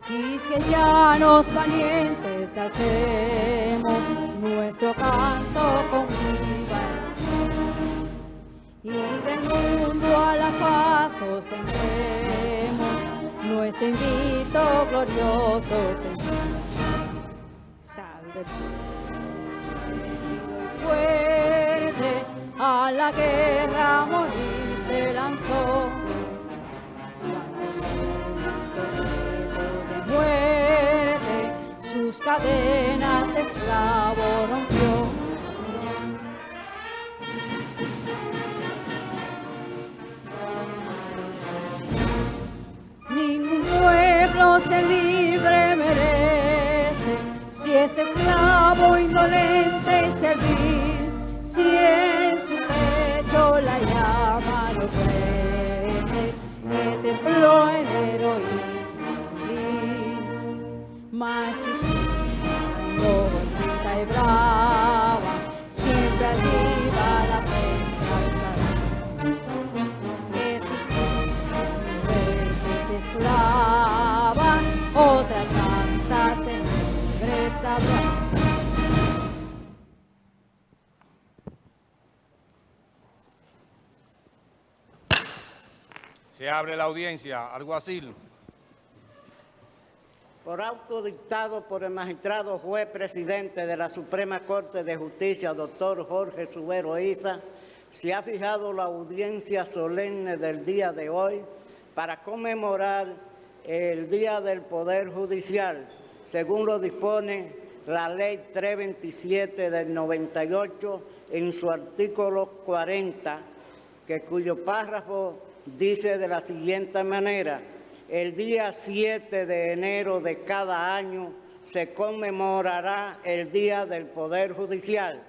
Cristianos valientes, hacemos nuestro canto con viva y del mundo a la paz sostendremos nuestro invito glorioso. Salve fuerte, a la guerra morir se lanzó. Muerte, sus cadenas de esclavo rompió. Ningún pueblo se libre merece, si es esclavo, indolente y servil, si en su pecho la llama no crece, que templó en heroísmo. Más distinta y brava, siempre arriba la frente alzará. Que si se esclava, otras tantas en libres habrá. Se abre la audiencia. Alguacil. Por auto dictado por el magistrado juez presidente de la Suprema Corte de Justicia, doctor Jorge Subero Isa, se ha fijado la audiencia solemne del día de hoy para conmemorar el Día del Poder Judicial, según lo dispone la Ley 327 del 98 en su artículo 40, cuyo párrafo dice de la siguiente manera: el día 7 de enero de cada año se conmemorará el Día del Poder Judicial.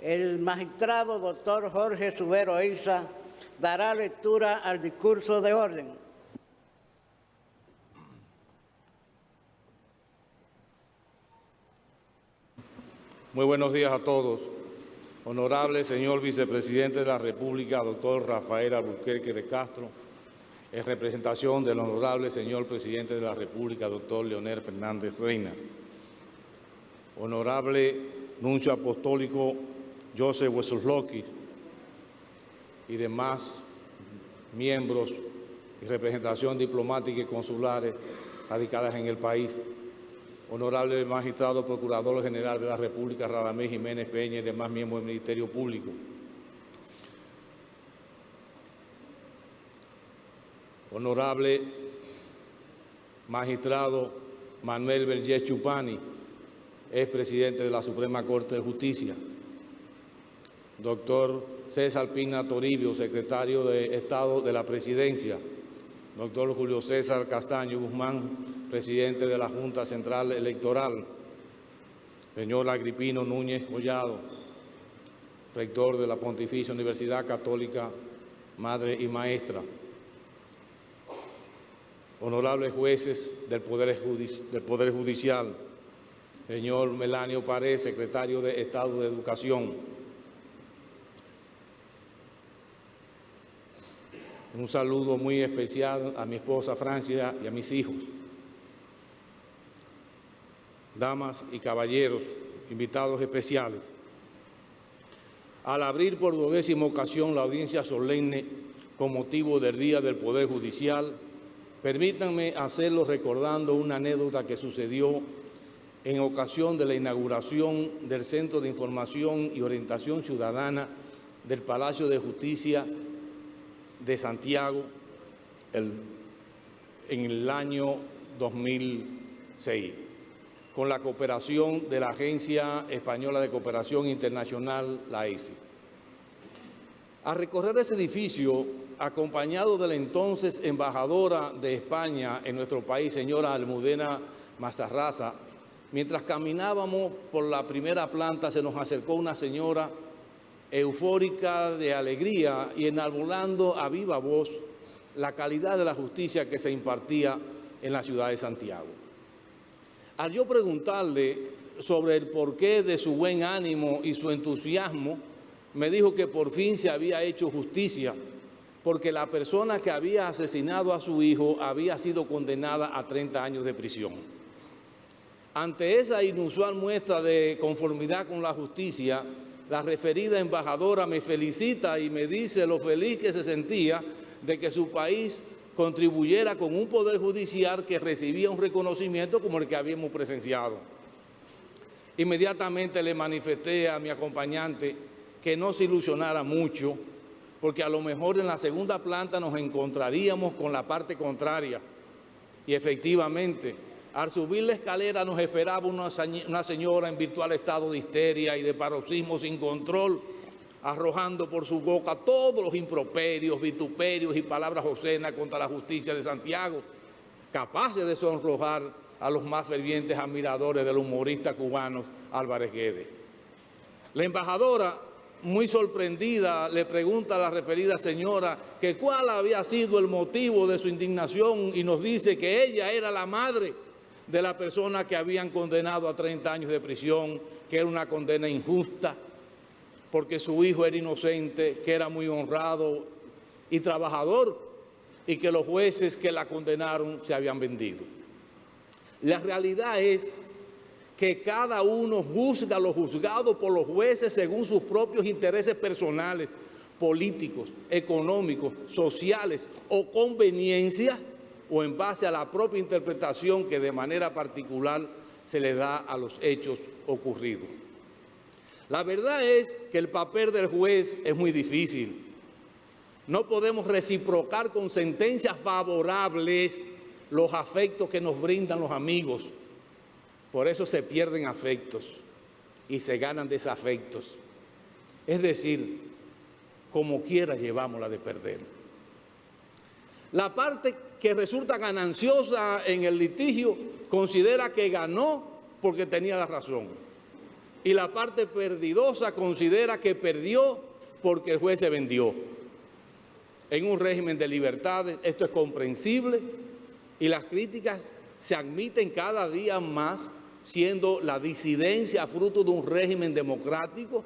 El magistrado doctor Jorge Subero Isa dará lectura al discurso de orden. Muy buenos días a todos. Honorable señor vicepresidente de la República, doctor Rafael Alburquerque de Castro, en representación del honorable señor presidente de la República, doctor Leonel Fernández Reina. Honorable nuncio apostólico Joseph Wessolowski y demás miembros y representación diplomática y consulares radicadas en el país. Honorable magistrado procurador general de la República, Radamés Jiménez Peña, y demás miembros del Ministerio Público. Honorable magistrado Manuel Vergés Chupani, expresidente de la Suprema Corte de Justicia. Doctor César Pina Toribio, secretario de Estado de la Presidencia. Doctor Julio César Castaño Guzmán, presidente de la Junta Central Electoral. Señor Agripino Núñez Collado, rector de la Pontificia Universidad Católica, Madre y Maestra. Honorables jueces del Poder Judicial, señor Melanio Pared, secretario de Estado de Educación. Un saludo muy especial a mi esposa Francia y a mis hijos. Damas y caballeros, invitados especiales. Al abrir por 12ª ocasión la audiencia solemne con motivo del Día del Poder Judicial, permítanme hacerlo recordando una anécdota que sucedió en ocasión de la inauguración del Centro de Información y Orientación Ciudadana del Palacio de Justicia de Santiago en el año 2006, con la cooperación de la Agencia Española de Cooperación Internacional, la AECI. Al recorrer ese edificio, acompañado de la entonces embajadora de España en nuestro país, señora Almudena Mazarraza, mientras caminábamos por la primera planta, se nos acercó una señora eufórica de alegría y enarbolando a viva voz la calidad de la justicia que se impartía en la ciudad de Santiago. Al yo preguntarle sobre el porqué de su buen ánimo y su entusiasmo, me dijo que por fin se había hecho justicia, porque la persona que había asesinado a su hijo había sido condenada a 30 años de prisión. Ante esa inusual muestra de conformidad con la justicia, la referida embajadora me felicita y me dice lo feliz que se sentía de que su país contribuyera con un poder judicial que recibía un reconocimiento como el que habíamos presenciado. Inmediatamente le manifesté a mi acompañante que no se ilusionara mucho, porque a lo mejor en la segunda planta nos encontraríamos con la parte contraria. Y efectivamente, al subir la escalera nos esperaba una señora en virtual estado de histeria y de paroxismo sin control, arrojando por su boca todos los improperios, vituperios y palabras obscenas contra la justicia de Santiago, capaces de sonrojar a los más fervientes admiradores del humorista cubano Álvarez Guedes. La embajadora, muy sorprendida, le pregunta a la referida señora que cuál había sido el motivo de su indignación y nos dice que ella era la madre de la persona que habían condenado a 30 años de prisión, que era una condena injusta, porque su hijo era inocente, que era muy honrado y trabajador, y que los jueces que la condenaron se habían vendido. La realidad es que cada uno juzga lo juzgado por los jueces según sus propios intereses personales, políticos, económicos, sociales o conveniencias, o en base a la propia interpretación que de manera particular se le da a los hechos ocurridos. La verdad es que el papel del juez es muy difícil. No podemos reciprocar con sentencias favorables los afectos que nos brindan los amigos. Por eso se pierden afectos y se ganan desafectos. Es decir, como quiera llevamos la de perder. La parte que resulta gananciosa en el litigio considera que ganó porque tenía la razón. Y la parte perdidosa considera que perdió porque el juez se vendió. En un régimen de libertades esto es comprensible y las críticas se admiten cada día más, siendo la disidencia fruto de un régimen democrático.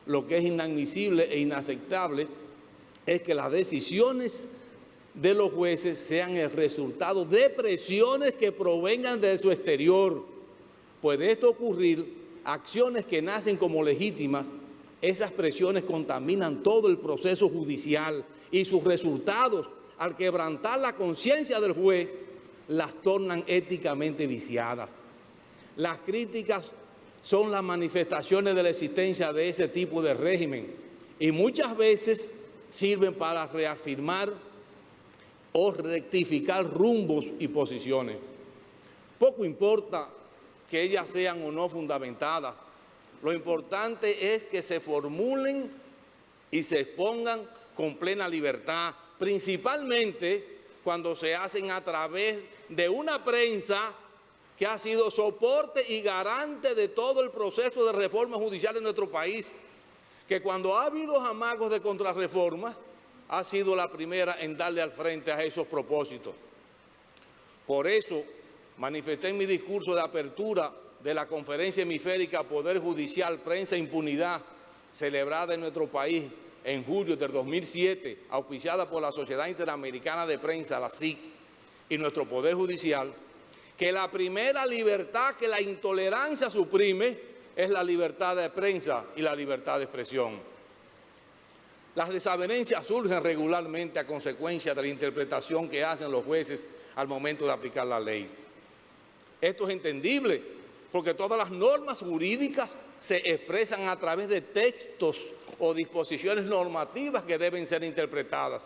Lo que es inadmisible e inaceptable es que las decisiones de los jueces sean el resultado de presiones que provengan de su exterior. Puede esto ocurrir, acciones que nacen como legítimas, esas presiones contaminan todo el proceso judicial y sus resultados, al quebrantar la conciencia del juez, las tornan éticamente viciadas. Las críticas son las manifestaciones de la existencia de ese tipo de régimen y muchas veces sirven para reafirmar o rectificar rumbos y posiciones. Poco importa que ellas sean o no fundamentadas. Lo importante es que se formulen y se expongan con plena libertad, principalmente cuando se hacen a través de una prensa que ha sido soporte y garante de todo el proceso de reforma judicial en nuestro país, que cuando ha habido amagos de contrarreforma, ha sido la primera en darle al frente a esos propósitos. Por eso, manifesté en mi discurso de apertura de la Conferencia Hemisférica Poder Judicial, Prensa e Impunidad, celebrada en nuestro país en julio del 2007, auspiciada por la Sociedad Interamericana de Prensa, la SIC, y nuestro Poder Judicial, que la primera libertad que la intolerancia suprime es la libertad de prensa y la libertad de expresión. Las desavenencias surgen regularmente a consecuencia de la interpretación que hacen los jueces al momento de aplicar la ley. Esto es entendible porque todas las normas jurídicas se expresan a través de textos o disposiciones normativas que deben ser interpretadas.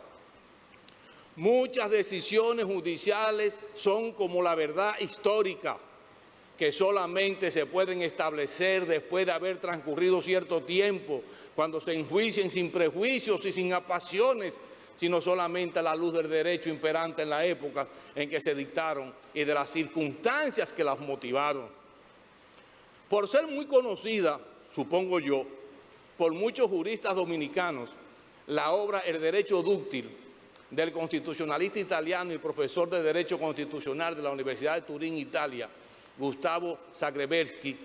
Muchas decisiones judiciales son como la verdad histórica, que solamente se pueden establecer después de haber transcurrido cierto tiempo, cuando se enjuicien sin prejuicios y sin apasiones, sino solamente a la luz del derecho imperante en la época en que se dictaron y de las circunstancias que las motivaron. Por ser muy conocida, supongo yo, por muchos juristas dominicanos, la obra El Derecho Dúctil del constitucionalista italiano y profesor de Derecho Constitucional de la Universidad de Turín, Italia, Gustavo Zagrebelsky,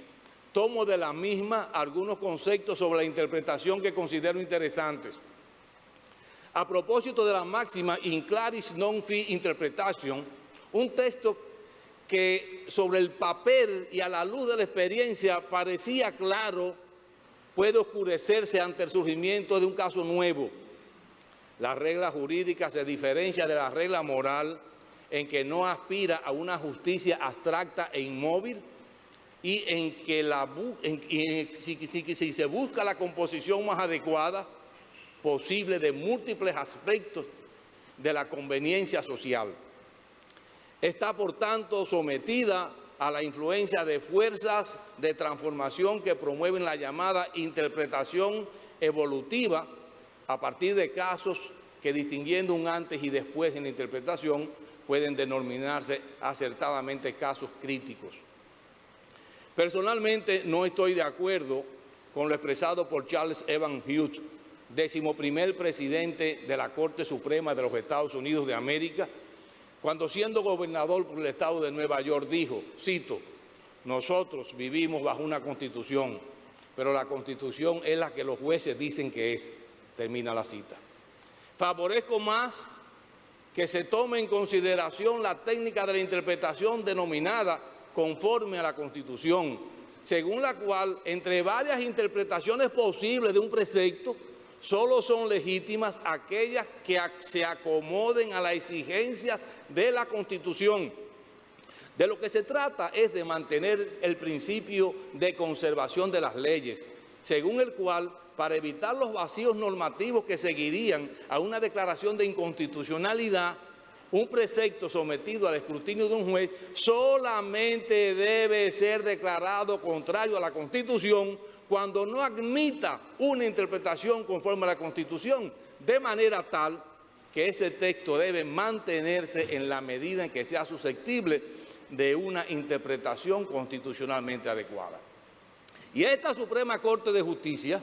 tomo de la misma algunos conceptos sobre la interpretación que considero interesantes. A propósito de la máxima in claris non fit interpretation, un texto que sobre el papel y a la luz de la experiencia parecía claro, puede oscurecerse ante el surgimiento de un caso nuevo. La regla jurídica se diferencia de la regla moral en que no aspira a una justicia abstracta e inmóvil y en que si se busca la composición más adecuada posible de múltiples aspectos de la conveniencia social. Está, por tanto, sometida a la influencia de fuerzas de transformación que promueven la llamada interpretación evolutiva a partir de casos que, distinguiendo un antes y después en la interpretación, pueden denominarse acertadamente casos críticos. Personalmente no estoy de acuerdo con lo expresado por Charles Evans Hughes, 11º presidente de la Corte Suprema de los Estados Unidos de América, cuando siendo gobernador por el estado de Nueva York dijo, cito, nosotros vivimos bajo una constitución, pero la constitución es la que los jueces dicen que es, termina la cita. Favorezco más que se tome en consideración la técnica de la interpretación denominada conforme a la Constitución, según la cual, entre varias interpretaciones posibles de un precepto, solo son legítimas aquellas que se acomoden a las exigencias de la Constitución. De lo que se trata es de mantener el principio de conservación de las leyes, según el cual, para evitar los vacíos normativos que seguirían a una declaración de inconstitucionalidad, un precepto sometido al escrutinio de un juez solamente debe ser declarado contrario a la Constitución cuando no admita una interpretación conforme a la Constitución, de manera tal que ese texto debe mantenerse en la medida en que sea susceptible de una interpretación constitucionalmente adecuada. Y esta Suprema Corte de Justicia,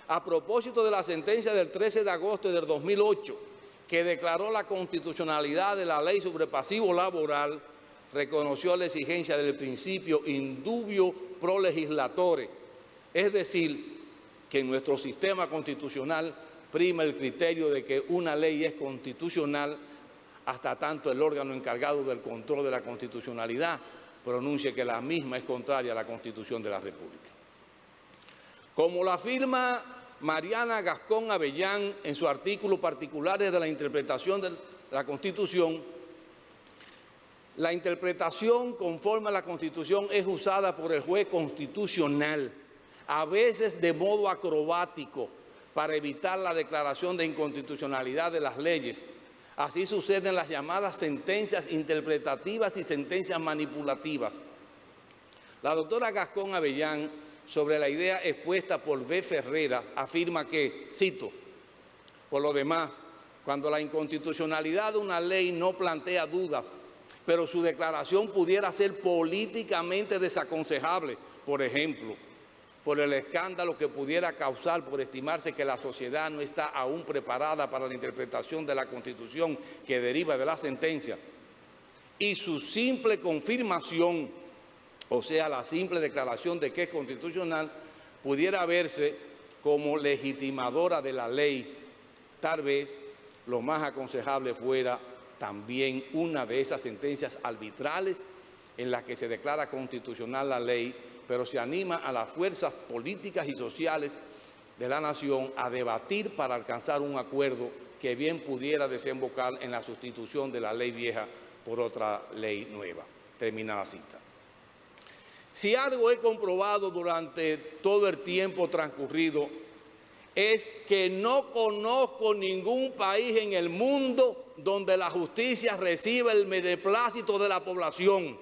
a propósito de la sentencia del 13 de agosto del 2008, que declaró la constitucionalidad de la ley sobre pasivo laboral, reconoció la exigencia del principio indubio pro legislatore, es decir, que en nuestro sistema constitucional prima el criterio de que una ley es constitucional hasta tanto el órgano encargado del control de la constitucionalidad pronuncie que la misma es contraria a la Constitución de la República. Como lo afirma Mariana Gascón Avellán en su artículo Particulares de la Interpretación de la Constitución, la interpretación conforme a la Constitución es usada por el juez constitucional, a veces de modo acrobático, para evitar la declaración de inconstitucionalidad de las leyes. Así sucede en las llamadas sentencias interpretativas y sentencias manipulativas. La doctora Gascón Avellán, sobre la idea expuesta por B. Ferrera, afirma que, cito, por lo demás, cuando la inconstitucionalidad de una ley no plantea dudas, pero su declaración pudiera ser políticamente desaconsejable, por ejemplo, por el escándalo que pudiera causar por estimarse que la sociedad no está aún preparada para la interpretación de la Constitución que deriva de la sentencia, y su simple confirmación, o sea, la simple declaración de que es constitucional, pudiera verse como legitimadora de la ley. Tal vez lo más aconsejable fuera también una de esas sentencias arbitrales en las que se declara constitucional la ley, pero se anima a las fuerzas políticas y sociales de la nación a debatir para alcanzar un acuerdo que bien pudiera desembocar en la sustitución de la ley vieja por otra ley nueva. Termina la cita. Si algo he comprobado durante todo el tiempo transcurrido es que no conozco ningún país en el mundo donde la justicia reciba el beneplácito de la población.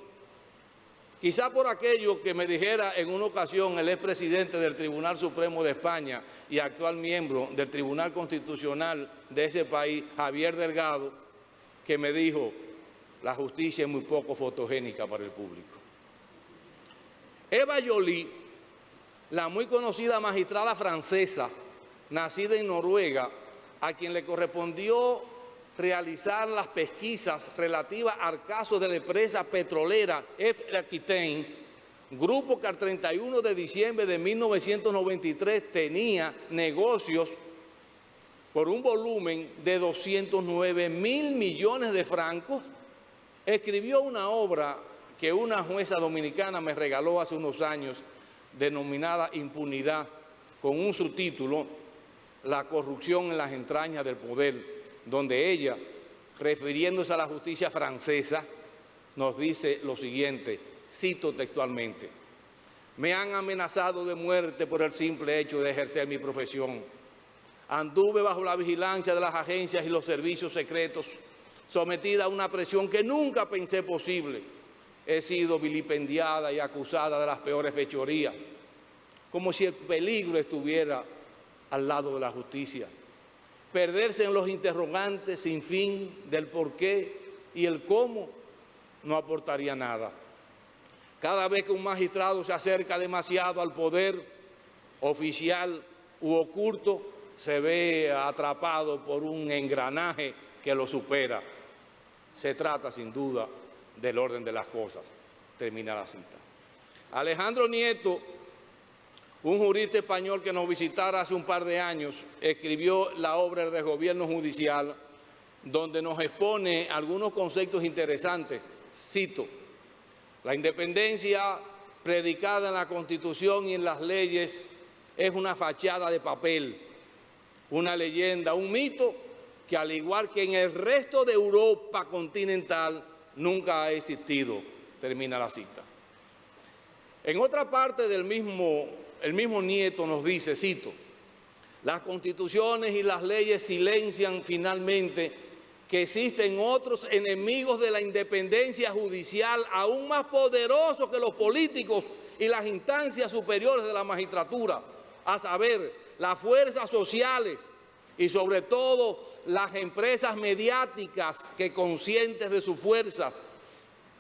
Quizá por aquello que me dijera en una ocasión el expresidente del Tribunal Supremo de España y actual miembro del Tribunal Constitucional de ese país, Javier Delgado, que me dijo, la justicia es muy poco fotogénica para el público. Eva Joly, la muy conocida magistrada francesa, nacida en Noruega, a quien le correspondió realizar las pesquisas relativas al caso de la empresa petrolera F-Aquitaine, grupo que al 31 de diciembre de 1993 tenía negocios por un volumen de 209.000 millones de francos, escribió una obra que una jueza dominicana me regaló hace unos años, denominada Impunidad, con un subtítulo, La corrupción en las entrañas del poder, donde ella, refiriéndose a la justicia francesa, nos dice lo siguiente, cito textualmente: me han amenazado de muerte por el simple hecho de ejercer mi profesión. Anduve bajo la vigilancia de las agencias y los servicios secretos, sometida a una presión que nunca pensé posible. He sido vilipendiada y acusada de las peores fechorías, como si el peligro estuviera al lado de la justicia. Perderse en los interrogantes sin fin del por qué y el cómo no aportaría nada. Cada vez que un magistrado se acerca demasiado al poder oficial u oculto, se ve atrapado por un engranaje que lo supera. Se trata sin duda del orden de las cosas. Termina la cita. Alejandro Nieto, un jurista español que nos visitara hace un par de años, escribió la obra El Desgobierno Judicial, donde nos expone algunos conceptos interesantes. Cito: la independencia predicada en la Constitución y en las leyes es una fachada de papel, una leyenda, un mito que, al igual que en el resto de Europa continental, nunca ha existido. Termina la cita. En otra parte del el mismo Nieto nos dice, cito: las constituciones y las leyes silencian finalmente que existen otros enemigos de la independencia judicial aún más poderosos que los políticos y las instancias superiores de la magistratura, a saber, las fuerzas sociales y sobre todo las empresas mediáticas que, conscientes de su fuerza,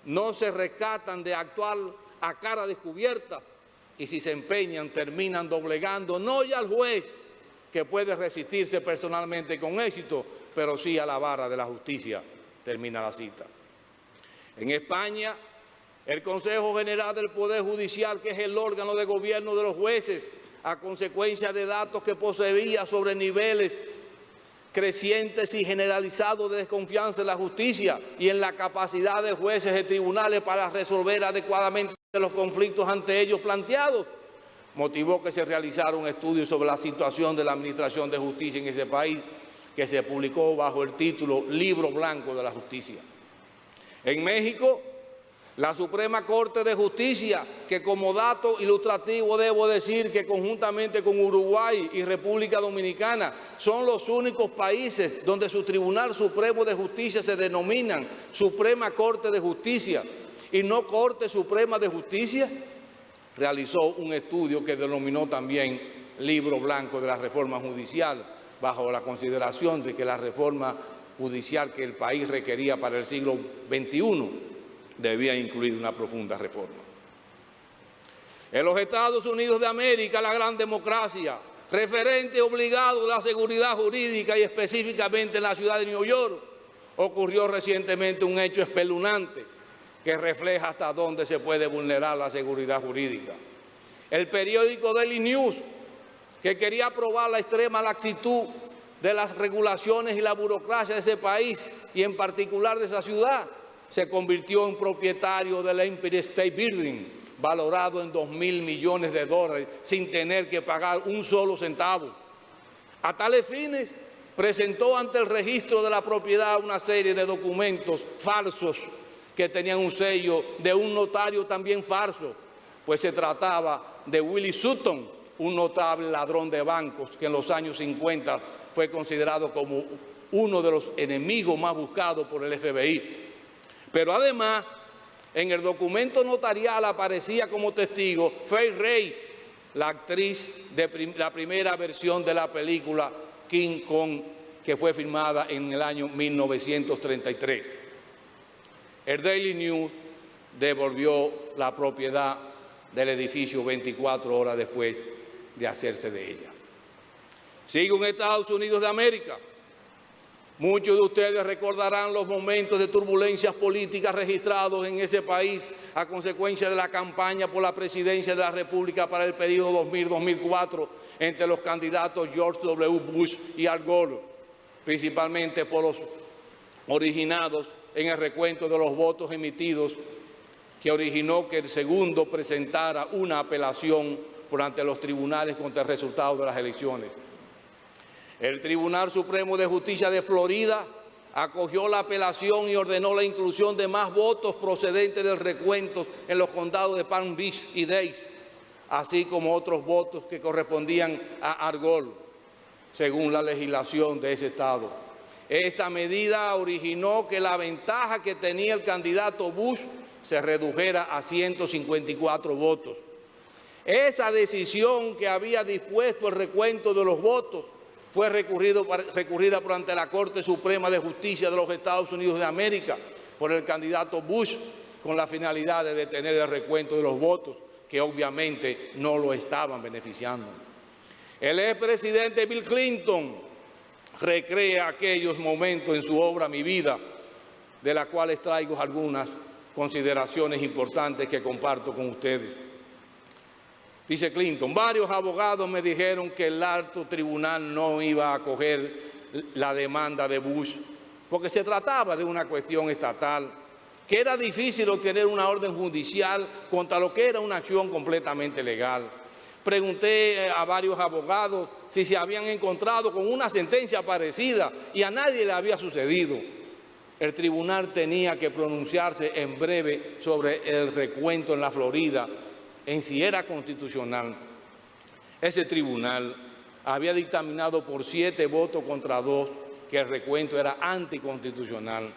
no se rescatan de actuar a cara descubierta, y si se empeñan terminan doblegando no ya al juez, que puede resistirse personalmente con éxito, pero sí a la vara de la justicia. Termina la cita. En España, el Consejo General del Poder Judicial, que es el órgano de gobierno de los jueces, a consecuencia de datos que poseía sobre niveles crecientes y generalizados de desconfianza en la justicia y en la capacidad de jueces y tribunales para resolver adecuadamente los conflictos ante ellos planteados, motivó que se realizara un estudio sobre la situación de la administración de justicia en ese país, que se publicó bajo el título Libro Blanco de la Justicia. En México, la Suprema Corte de Justicia, que como dato ilustrativo debo decir que conjuntamente con Uruguay y República Dominicana son los únicos países donde su Tribunal Supremo de Justicia se denominan Suprema Corte de Justicia y no Corte Suprema de Justicia, realizó un estudio que denominó también Libro Blanco de la Reforma Judicial, bajo la consideración de que la reforma judicial que el país requería para el siglo XXI debía incluir una profunda reforma. En los Estados Unidos de América, la gran democracia, referente obligado de la seguridad jurídica y específicamente en la ciudad de Nueva York, ocurrió recientemente un hecho espeluznante que refleja hasta dónde se puede vulnerar la seguridad jurídica. El periódico Daily News, que quería aprobar la extrema laxitud de las regulaciones y la burocracia de ese país y en particular de esa ciudad, se convirtió en propietario del Empire State Building, valorado en $2.000 millones sin tener que pagar un solo centavo. A tales fines, presentó ante el registro de la propiedad una serie de documentos falsos que tenían un sello de un notario también falso, pues se trataba de Willie Sutton, un notable ladrón de bancos que en los años 50 fue considerado como uno de los enemigos más buscados por el FBI. Pero además, en el documento notarial aparecía como testigo Fay Wray, la actriz de la primera versión de la película King Kong, que fue filmada en el año 1933. El Daily News devolvió la propiedad del edificio 24 horas después de hacerse de ella. Sigo en Estados Unidos de América. Muchos de ustedes recordarán los momentos de turbulencias políticas registrados en ese país a consecuencia de la campaña por la presidencia de la República para el periodo 2000-2004 entre los candidatos George W. Bush y Al Gore, principalmente por los originados en el recuento de los votos emitidos, que originó que el segundo presentara una apelación ante los tribunales contra el resultado de las elecciones. El Tribunal Supremo de Justicia de Florida acogió la apelación y ordenó la inclusión de más votos procedentes del recuento en los condados de Palm Beach y Dade, así como otros votos que correspondían a Al Gore, según la legislación de ese estado. Esta medida originó que la ventaja que tenía el candidato Bush se redujera a 154 votos. Esa decisión que había dispuesto el recuento de los votos fue recurrida ante la Corte Suprema de Justicia de los Estados Unidos de América por el candidato Bush, con la finalidad de detener el recuento de los votos, que obviamente no lo estaban beneficiando. El expresidente Bill Clinton recrea aquellos momentos en su obra Mi Vida, de la cual les traigo algunas consideraciones importantes que comparto con ustedes. Dice Clinton: varios abogados me dijeron que el alto tribunal no iba a acoger la demanda de Bush porque se trataba de una cuestión estatal, que era difícil obtener una orden judicial contra lo que era una acción completamente legal. Pregunté a varios abogados si se habían encontrado con una sentencia parecida y a nadie le había sucedido. El tribunal tenía que pronunciarse en breve sobre el recuento en la Florida, en si era constitucional. Ese tribunal había dictaminado por 7 votos contra 2 que el recuento era anticonstitucional.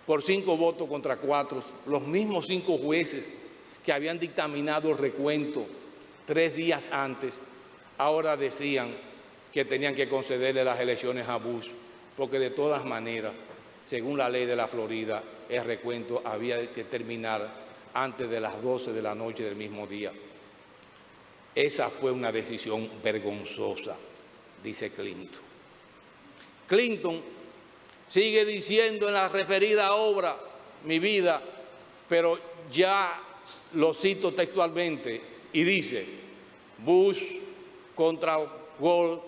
Por 5 votos contra 4, los mismos 5 jueces que habían dictaminado el recuento 3 días antes, ahora decían que tenían que concederle las elecciones a Bush, porque de todas maneras, según la ley de la Florida, el recuento había que terminar antes de las 12 de la noche del mismo día. Esa fue una decisión vergonzosa, dice Clinton. Clinton sigue diciendo en la referida obra, Mi Vida, pero ya lo cito textualmente, y dice: Bush contra Gore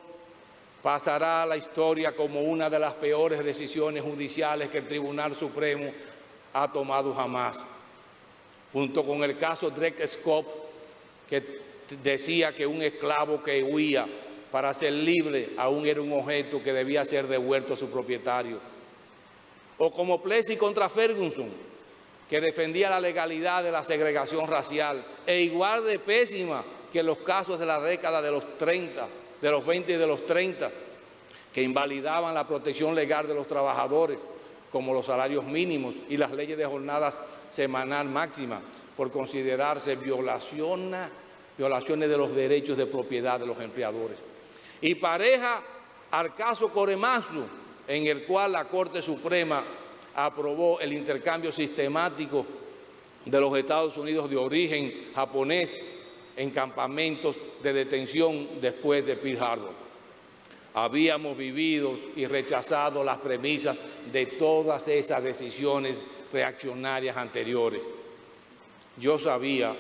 pasará a la historia como una de las peores decisiones judiciales que el Tribunal Supremo ha tomado jamás, junto con el caso Dred Scott, que decía que un esclavo que huía para ser libre aún era un objeto que debía ser devuelto a su propietario, o como Plessy contra Ferguson, que defendía la legalidad de la segregación racial, e igual de pésima que los casos de la década de los 30, de los 20 y de los 30, que invalidaban la protección legal de los trabajadores, como los salarios mínimos y las leyes de jornadas semanal máxima, por considerarse violaciones de los derechos de propiedad de los empleadores. Y pareja al caso Korematsu, en el cual la Corte Suprema aprobó el intercambio sistemático de los Estados Unidos de origen japonés en campamentos de detención después de Pearl Harbor. Habíamos vivido y rechazado las premisas de todas esas decisiones reaccionarias anteriores. Yo sabía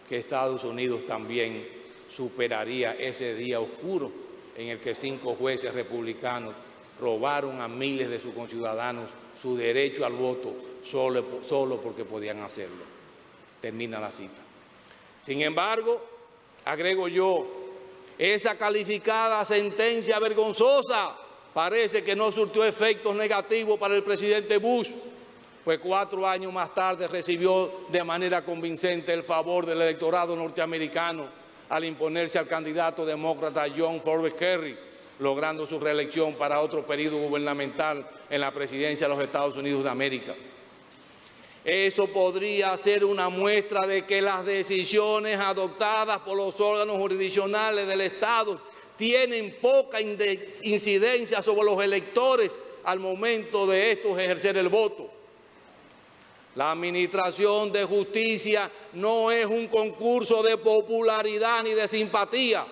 que Estados Unidos también superaría ese día oscuro en el que 5 jueces republicanos robaron a miles de sus conciudadanos su derecho al voto solo porque podían hacerlo. Termina la cita. Sin embargo, agrego yo, esa calificada sentencia vergonzosa parece que no surtió efectos negativos para el presidente Bush, pues 4 años más tarde recibió de manera convincente el favor del electorado norteamericano al imponerse al candidato demócrata John Forbes Kerry, logrando su reelección para otro periodo gubernamental en la presidencia de los Estados Unidos de América. Eso podría ser una muestra de que las decisiones adoptadas por los órganos jurisdiccionales del Estado tienen poca incidencia sobre los electores al momento de estos ejercer el voto. La administración de justicia no es un concurso de popularidad ni de simpatía.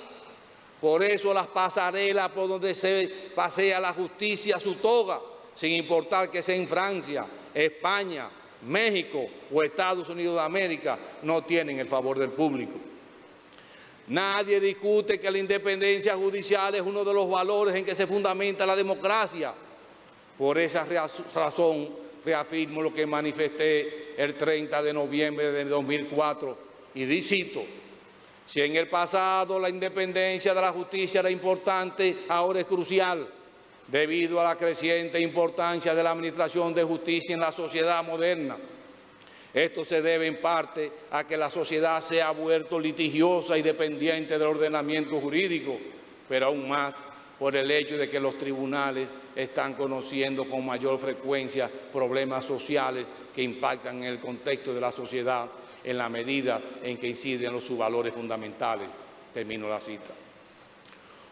Por eso las pasarelas por donde se pasea la justicia su toga, sin importar que sea en Francia, España, México o Estados Unidos de América, no tienen el favor del público. Nadie discute que la independencia judicial es uno de los valores en que se fundamenta la democracia. Por esa razón, reafirmo lo que manifesté el 30 de noviembre de 2004 y cito: si en el pasado la independencia de la justicia era importante, ahora es crucial, debido a la creciente importancia de la administración de justicia en la sociedad moderna. Esto se debe en parte a que la sociedad se ha vuelto litigiosa y dependiente del ordenamiento jurídico, pero aún más por el hecho de que los tribunales están conociendo con mayor frecuencia problemas sociales que impactan en el contexto de la sociedad en la medida en que inciden sus valores fundamentales. Termino la cita.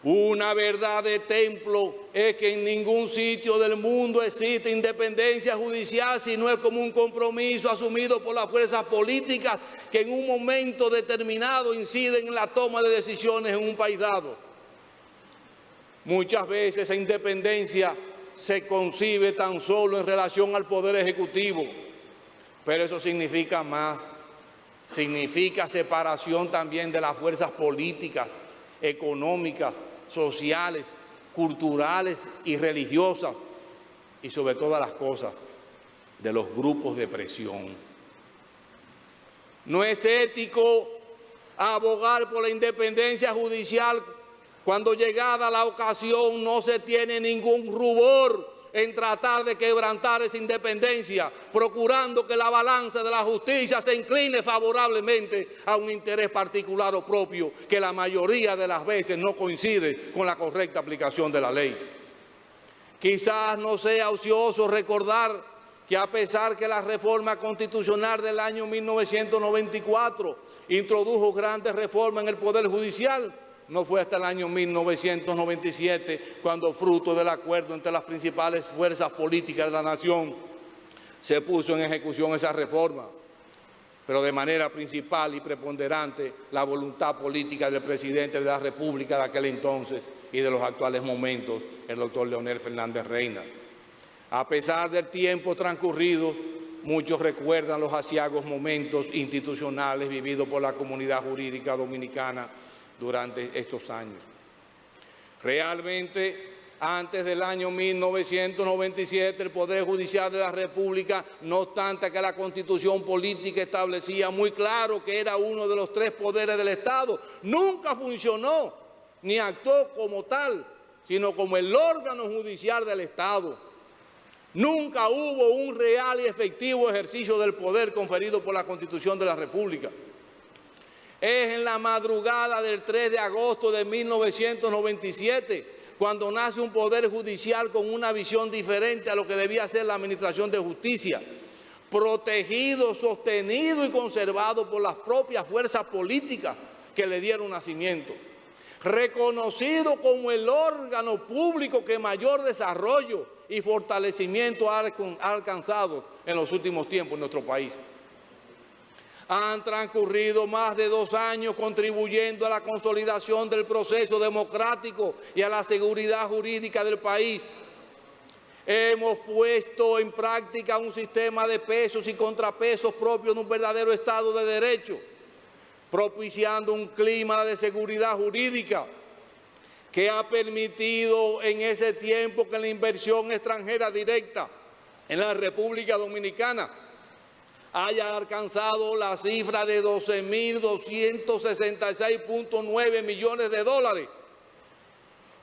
Una verdad de templo es que en ningún sitio del mundo existe independencia judicial si no es como un compromiso asumido por las fuerzas políticas que en un momento determinado inciden en la toma de decisiones en un país dado. Muchas veces esa independencia se concibe tan solo en relación al Poder Ejecutivo, pero eso significa más. Significa separación también de las fuerzas políticas, económicas, sociales, culturales y religiosas, y sobre todas las cosas, de los grupos de presión. No es ético abogar por la independencia judicial cuando llegada la ocasión no se tiene ningún rubor en tratar de quebrantar esa independencia, procurando que la balanza de la justicia se incline favorablemente a un interés particular o propio que la mayoría de las veces no coincide con la correcta aplicación de la ley. Quizás no sea ocioso recordar que a pesar que la reforma constitucional del año 1994 introdujo grandes reformas en el Poder Judicial, no fue hasta el año 1997 cuando, fruto del acuerdo entre las principales fuerzas políticas de la nación, se puso en ejecución esa reforma. Pero de manera principal y preponderante, la voluntad política del presidente de la República de aquel entonces y de los actuales momentos, el doctor Leonel Fernández Reina. A pesar del tiempo transcurrido, muchos recuerdan los aciagos momentos institucionales vividos por la comunidad jurídica dominicana durante estos años. Realmente, antes del año 1997, el Poder Judicial de la República, no obstante que la Constitución política establecía muy claro que era uno de los tres poderes del Estado, nunca funcionó ni actuó como tal, sino como el órgano judicial del Estado. Nunca hubo un real y efectivo ejercicio del poder conferido por la Constitución de la República. Es en la madrugada del 3 de agosto de 1997 cuando nace un poder judicial con una visión diferente a lo que debía ser la administración de justicia, protegido, sostenido y conservado por las propias fuerzas políticas que le dieron nacimiento, reconocido como el órgano público que mayor desarrollo y fortalecimiento ha alcanzado en los últimos tiempos en nuestro país. Han transcurrido más de 2 años contribuyendo a la consolidación del proceso democrático y a la seguridad jurídica del país. Hemos puesto en práctica un sistema de pesos y contrapesos propio de un verdadero Estado de Derecho, propiciando un clima de seguridad jurídica que ha permitido en ese tiempo que la inversión extranjera directa en la República Dominicana haya alcanzado la cifra de 12.266.9 millones de dólares.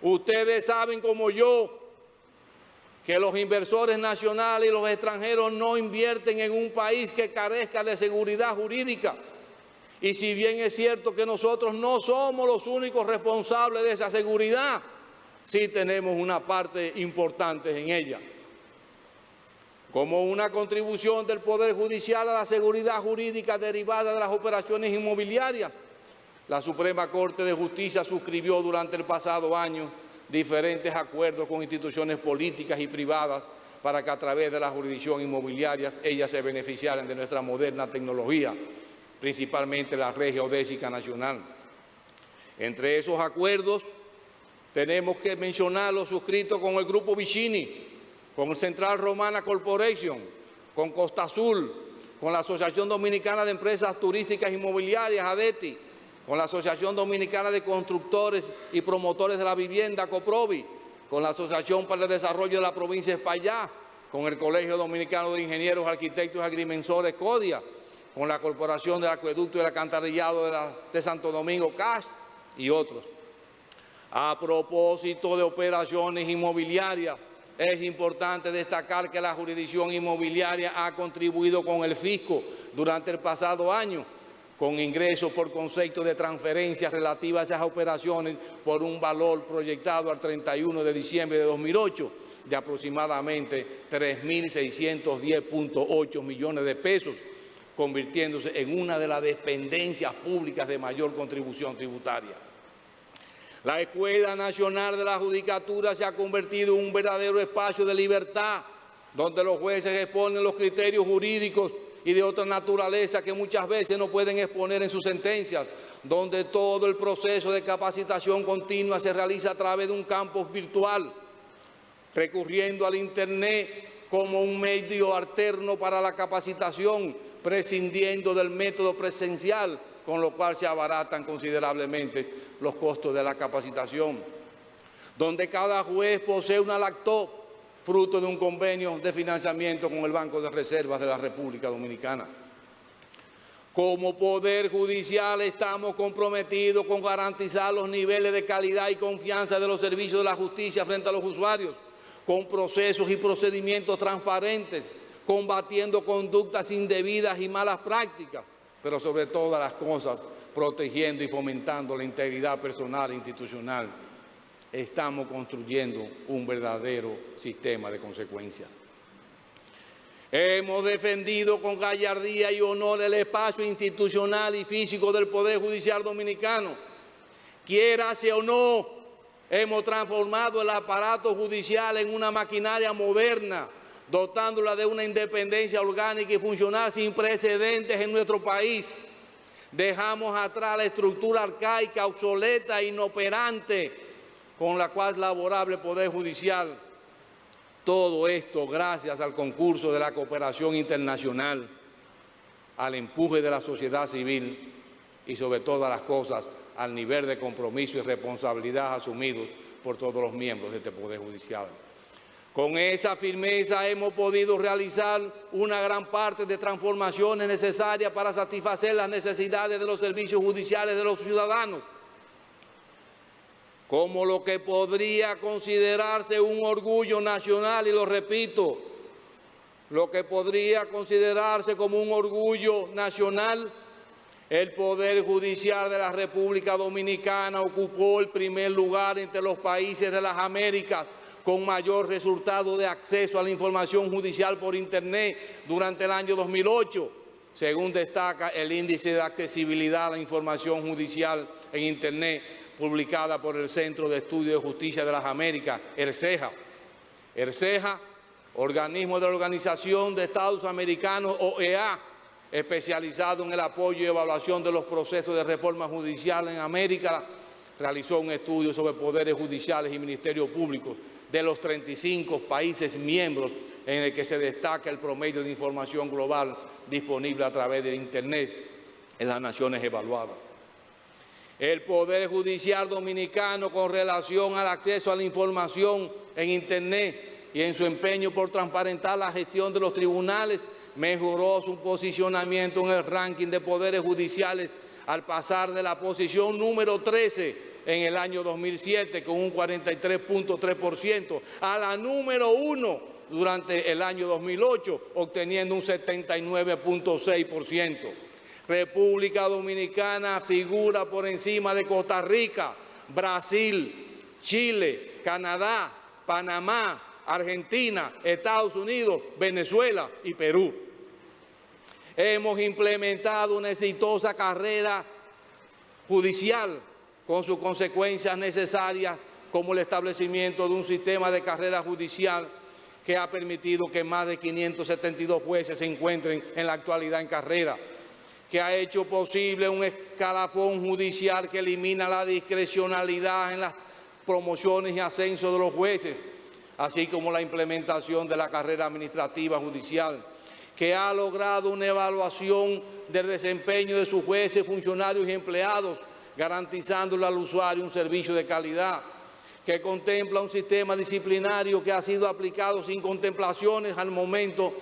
Ustedes saben como yo que los inversores nacionales y los extranjeros no invierten en un país que carezca de seguridad jurídica. Y si bien es cierto que nosotros no somos los únicos responsables de esa seguridad, sí tenemos una parte importante en ella. Como una contribución del Poder Judicial a la seguridad jurídica derivada de las operaciones inmobiliarias, la Suprema Corte de Justicia suscribió durante el pasado año diferentes acuerdos con instituciones políticas y privadas para que a través de la jurisdicción inmobiliaria ellas se beneficiaran de nuestra moderna tecnología, principalmente la Red Geodésica Nacional. Entre esos acuerdos Tenemos que mencionar los suscritos con el Grupo Vicini, con el Central Romana Corporation, con Costa Azul, con la Asociación Dominicana de Empresas Turísticas Inmobiliarias, ADETI, con la Asociación Dominicana de Constructores y Promotores de la Vivienda, COPROVI, con la Asociación para el Desarrollo de la Provincia de Espaillá, con el Colegio Dominicano de Ingenieros, Arquitectos y Agrimensores, CODIA, con la Corporación del Acueducto y el Alcantarillado de Santo Domingo, CAS, y otros. A propósito de operaciones inmobiliarias, es importante destacar que la jurisdicción inmobiliaria ha contribuido con el fisco durante el pasado año, con ingresos por concepto de transferencias relativas a esas operaciones por un valor proyectado al 31 de diciembre de 2008 de aproximadamente 3.610.8 millones de pesos, convirtiéndose en una de las dependencias públicas de mayor contribución tributaria. La Escuela Nacional de la Judicatura se ha convertido en un verdadero espacio de libertad, donde los jueces exponen los criterios jurídicos y de otra naturaleza que muchas veces no pueden exponer en sus sentencias, donde todo el proceso de capacitación continua se realiza a través de un campus virtual, recurriendo al Internet como un medio alterno para la capacitación, prescindiendo del método presencial, con lo cual se abaratan considerablemente los costos de la capacitación, donde cada juez posee una laptop, fruto de un convenio de financiamiento con el Banco de Reservas de la República Dominicana. Como Poder Judicial estamos comprometidos con garantizar los niveles de calidad y confianza de los servicios de la justicia frente a los usuarios, con procesos y procedimientos transparentes, combatiendo conductas indebidas y malas prácticas, pero sobre todas las cosas, protegiendo y fomentando la integridad personal e institucional. Estamos construyendo un verdadero sistema de consecuencias. Hemos defendido con gallardía y honor el espacio institucional y físico del Poder Judicial Dominicano. Quiérase o no, hemos transformado el aparato judicial en una maquinaria moderna, dotándola de una independencia orgánica y funcional sin precedentes en nuestro país. Dejamos atrás la estructura arcaica, obsoleta e inoperante con la cual laboraba el Poder Judicial. Todo esto gracias al concurso de la cooperación internacional, al empuje de la sociedad civil y sobre todas las cosas al nivel de compromiso y responsabilidad asumidos por todos los miembros de este Poder Judicial. Con esa firmeza hemos podido realizar una gran parte de transformaciones necesarias para satisfacer las necesidades de los servicios judiciales de los ciudadanos, como lo que podría considerarse un orgullo nacional, y lo repito, lo que podría considerarse como un orgullo nacional. El Poder Judicial de la República Dominicana ocupó el primer lugar entre los países de las Américas con mayor resultado de acceso a la información judicial por Internet durante el año 2008, según destaca el Índice de Accesibilidad a la Información Judicial en Internet, publicada por el Centro de Estudio de Justicia de las Américas, el CEJA. El CEJA, organismo de la Organización de Estados Americanos, OEA, especializado en el apoyo y evaluación de los procesos de reforma judicial en América, realizó un estudio sobre poderes judiciales y ministerios públicos de los 35 países miembros, en el que se destaca el promedio de información global disponible a través de Internet en las naciones evaluadas. El Poder Judicial Dominicano, con relación al acceso a la información en Internet y en su empeño por transparentar la gestión de los tribunales, mejoró su posicionamiento en el ranking de poderes judiciales al pasar de la posición número 13 en el año 2007 con un 43.3% a la número 1 durante el año 2008, obteniendo un 79.6%. República Dominicana figura por encima de Costa Rica, Brasil, Chile, Canadá, Panamá, Argentina, Estados Unidos, Venezuela y Perú. Hemos implementado una exitosa carrera judicial con sus consecuencias necesarias, como el establecimiento de un sistema de carrera judicial que ha permitido que más de 572 jueces se encuentren en la actualidad en carrera, que ha hecho posible un escalafón judicial que elimina la discrecionalidad en las promociones y ascensos de los jueces, así como la implementación de la carrera administrativa judicial, que ha logrado una evaluación del desempeño de sus jueces, funcionarios y empleados, garantizándole al usuario un servicio de calidad, que contempla un sistema disciplinario que ha sido aplicado sin contemplaciones al momento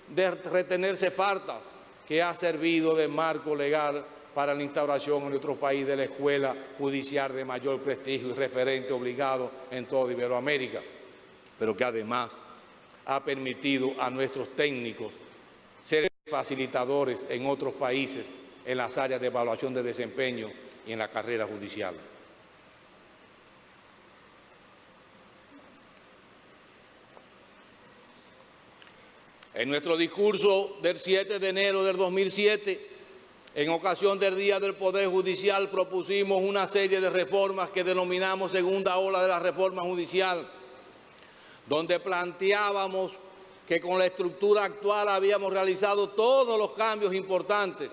de retenerse faltas, que ha servido de marco legal para la instauración en nuestro país de la escuela judicial de mayor prestigio y referente obligado en toda Iberoamérica, pero que además ha permitido a nuestros técnicos ser facilitadores en otros países en las áreas de evaluación de desempeño y en la carrera judicial. En nuestro discurso del 7 de enero del 2007, en ocasión del Día del Poder Judicial, propusimos una serie de reformas que denominamos segunda ola de la reforma judicial, donde planteábamos que con la estructura actual habíamos realizado todos los cambios importantes,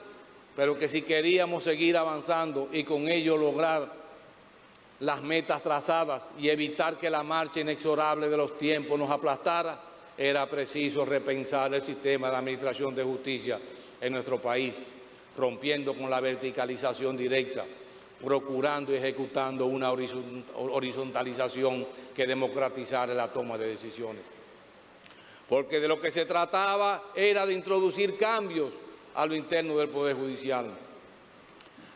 pero que si queríamos seguir avanzando y con ello lograr las metas trazadas y evitar que la marcha inexorable de los tiempos nos aplastara, era preciso repensar el sistema de administración de justicia en nuestro país, rompiendo con la verticalización directa, procurando y ejecutando una horizontalización que democratizara la toma de decisiones. Porque de lo que se trataba era de introducir cambios a lo interno del Poder Judicial.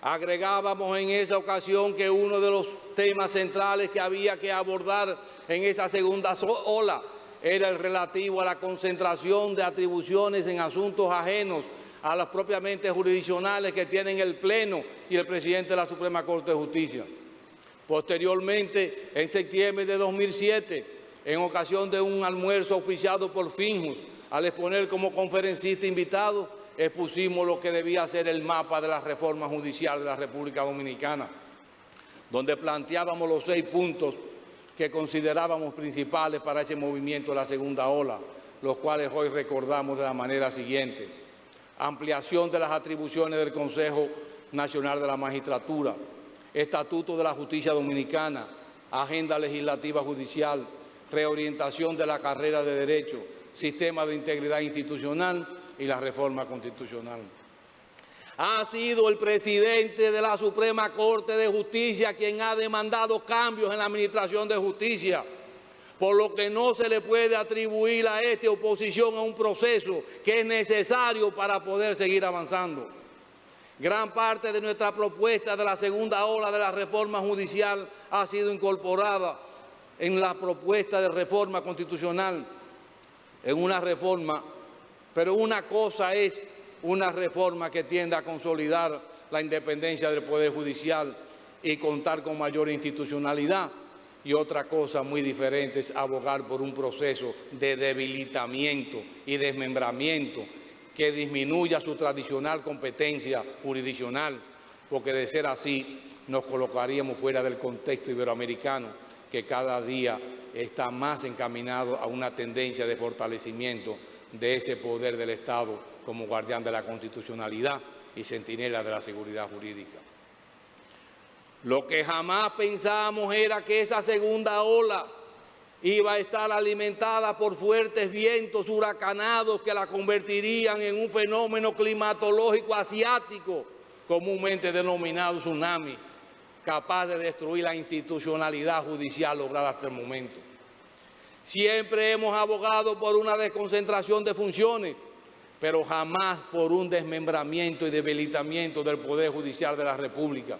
Agregábamos en esa ocasión que uno de los temas centrales que había que abordar en esa segunda ola era el relativo a la concentración de atribuciones en asuntos ajenos a las propiamente jurisdiccionales que tienen el Pleno y el presidente de la Suprema Corte de Justicia. Posteriormente, en septiembre de 2007, en ocasión de un almuerzo auspiciado por Finjus, al exponer como conferencista invitado, expusimos lo que debía ser el mapa de la reforma judicial de la República Dominicana, donde planteábamos los 6 puntos que considerábamos principales para ese movimiento de la segunda ola, los cuales hoy recordamos de la manera siguiente: ampliación de las atribuciones del Consejo Nacional de la Magistratura, Estatuto de la Justicia Dominicana, Agenda Legislativa Judicial, reorientación de la carrera de Derecho, Sistema de Integridad Institucional y la reforma constitucional. Ha sido el presidente de la Suprema Corte de Justicia quien ha demandado cambios en la administración de justicia, por lo que no se le puede atribuir a esta oposición a un proceso que es necesario para poder seguir avanzando. Gran parte de nuestra propuesta de la segunda ola de la reforma judicial ha sido incorporada en la propuesta de reforma constitucional, en una reforma, pero una cosa es una reforma que tiende a consolidar la independencia del Poder Judicial y contar con mayor institucionalidad, y otra cosa muy diferente es abogar por un proceso de debilitamiento y desmembramiento que disminuya su tradicional competencia jurisdiccional, porque de ser así nos colocaríamos fuera del contexto iberoamericano, que cada día está más encaminado a una tendencia de fortalecimiento de ese poder del Estado como guardián de la constitucionalidad y centinela de la seguridad jurídica. Lo que jamás pensamos era que esa segunda ola iba a estar alimentada por fuertes vientos huracanados que la convertirían en un fenómeno climatológico asiático, comúnmente denominado tsunami, capaz de destruir la institucionalidad judicial lograda hasta el momento. Siempre hemos abogado por una desconcentración de funciones, pero jamás por un desmembramiento y debilitamiento del Poder Judicial de la República.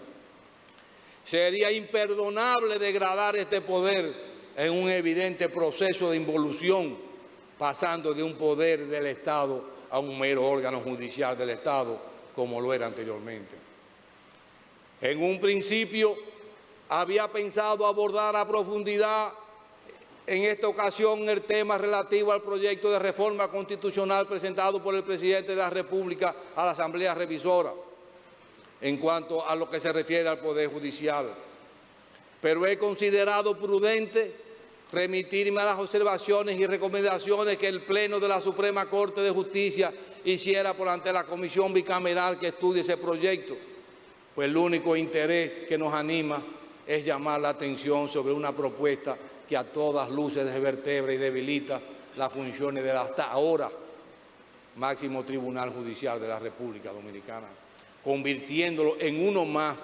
Sería imperdonable degradar este poder en un evidente proceso de involución, pasando de un poder del Estado a un mero órgano judicial del Estado, como lo era anteriormente. En un principio había pensado abordar a profundidad en esta ocasión el tema relativo al proyecto de reforma constitucional presentado por el presidente de la República a la Asamblea Revisora en cuanto a lo que se refiere al Poder Judicial. Pero he considerado prudente remitirme a las observaciones y recomendaciones que el Pleno de la Suprema Corte de Justicia hiciera por ante la comisión bicameral que estudie ese proyecto, pues el único interés que nos anima es llamar la atención sobre una propuesta que a todas luces desvertebra y debilita las funciones del hasta ahora máximo Tribunal Judicial de la República Dominicana, convirtiéndolo en uno más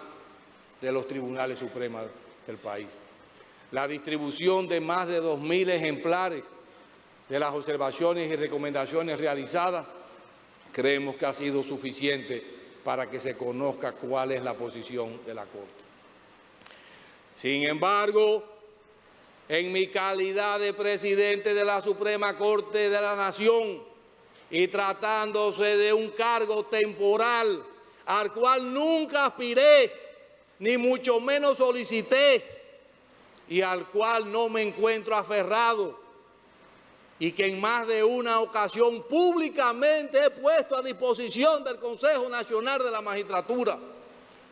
de los tribunales supremos del país. La distribución de más de 2.000 ejemplares de las observaciones y recomendaciones realizadas creemos que ha sido suficiente para que se conozca cuál es la posición de la Corte. Sin embargo, en mi calidad de presidente de la Suprema Corte de la Nación y tratándose de un cargo temporal al cual nunca aspiré, ni mucho menos solicité, y al cual no me encuentro aferrado, y que en más de una ocasión públicamente he puesto a disposición del Consejo Nacional de la Magistratura,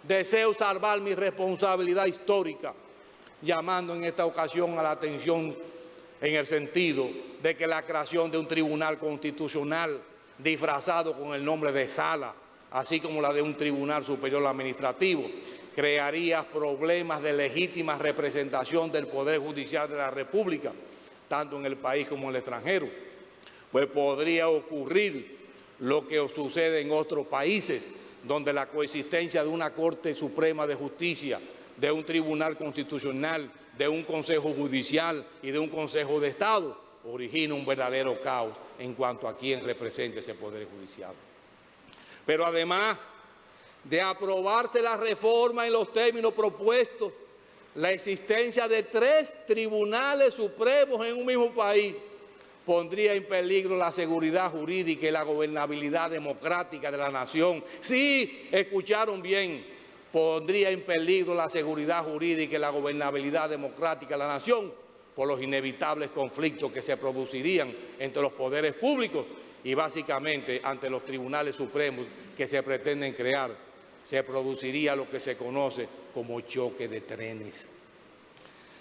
deseo salvar mi responsabilidad histórica, llamando en esta ocasión a la atención en el sentido de que la creación de un tribunal constitucional disfrazado con el nombre de sala, así como la de un tribunal superior administrativo, crearía problemas de legítima representación del Poder Judicial de la República, tanto en el país como en el extranjero, pues podría ocurrir lo que sucede en otros países, donde la coexistencia de una Corte Suprema de Justicia, de un Tribunal Constitucional, de un Consejo Judicial y de un Consejo de Estado, origina un verdadero caos en cuanto a quién representa ese Poder Judicial. Pero además de aprobarse la reforma en los términos propuestos, la existencia de 3 tribunales supremos en un mismo país pondría en peligro la seguridad jurídica y la gobernabilidad democrática de la nación. Sí, escucharon bien, pondría en peligro la seguridad jurídica y la gobernabilidad democrática de la nación por los inevitables conflictos que se producirían entre los poderes públicos y básicamente ante los tribunales supremos que se pretenden crear, se produciría lo que se conoce como choque de trenes.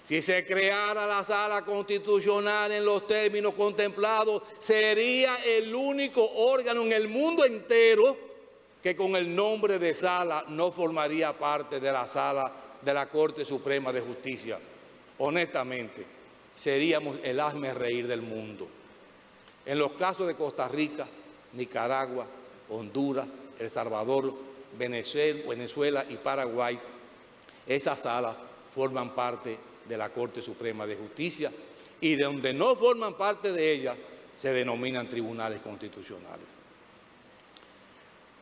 Si se creara la Sala Constitucional en los términos contemplados, sería el único órgano en el mundo entero que con el nombre de sala no formaría parte de la sala de la Corte Suprema de Justicia. Honestamente, seríamos el hazmerreír del mundo. En los casos de Costa Rica, Nicaragua, Honduras, El Salvador, Venezuela y Paraguay, esas salas forman parte de la Corte Suprema de Justicia y de donde no forman parte de ella se denominan tribunales constitucionales.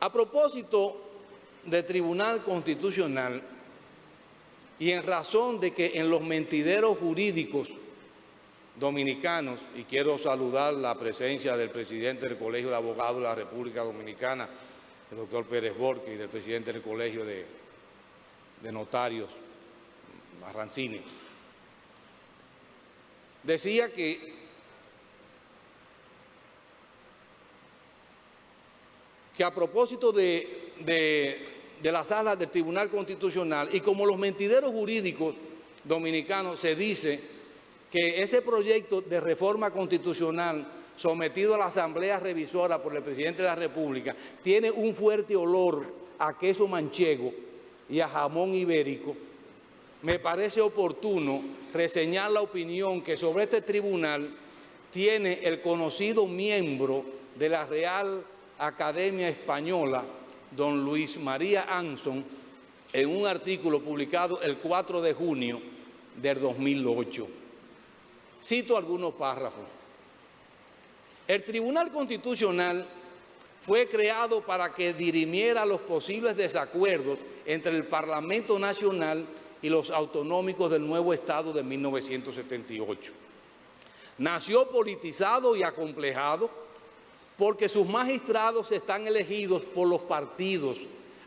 A propósito de Tribunal Constitucional y en razón de que en los mentideros jurídicos dominicanos, y quiero saludar la presencia del presidente del Colegio de Abogados de la República Dominicana, el doctor Pérez Borque, y del presidente del Colegio de Notarios, Marrancini. Decía que a propósito de la sala del Tribunal Constitucional y como los mentideros jurídicos dominicanos, se dice que ese proyecto de reforma constitucional sometido a la Asamblea Revisora por el presidente de la República tiene un fuerte olor a queso manchego y a jamón ibérico. Me parece oportuno reseñar la opinión que sobre este tribunal tiene el conocido miembro de la Real Academia Española, don Luis María Anson, en un artículo publicado el 4 de junio del 2008. Cito algunos párrafos. El Tribunal Constitucional fue creado para que dirimiera los posibles desacuerdos entre el Parlamento Nacional y los autonómicos del nuevo Estado de 1978. Nació politizado y acomplejado porque sus magistrados están elegidos por los partidos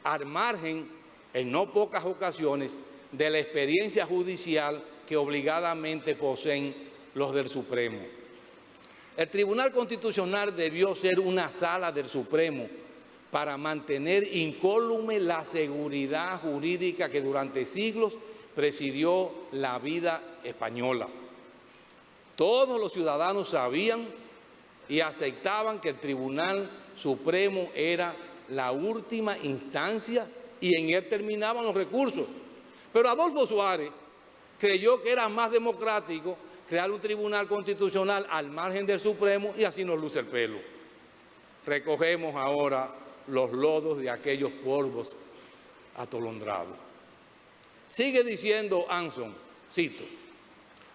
al margen, en no pocas ocasiones, de la experiencia judicial que obligadamente poseen los del Supremo. El Tribunal Constitucional debió ser una sala del Supremo para mantener incólume la seguridad jurídica que durante siglos presidió la vida española. Todos los ciudadanos sabían y aceptaban que el Tribunal Supremo era la última instancia y en él terminaban los recursos. Pero Adolfo Suárez creyó que era más democrático crear un tribunal constitucional al margen del Supremo y así nos luce el pelo. Recogemos ahora los lodos de aquellos polvos atolondrados. Sigue diciendo Anson, cito,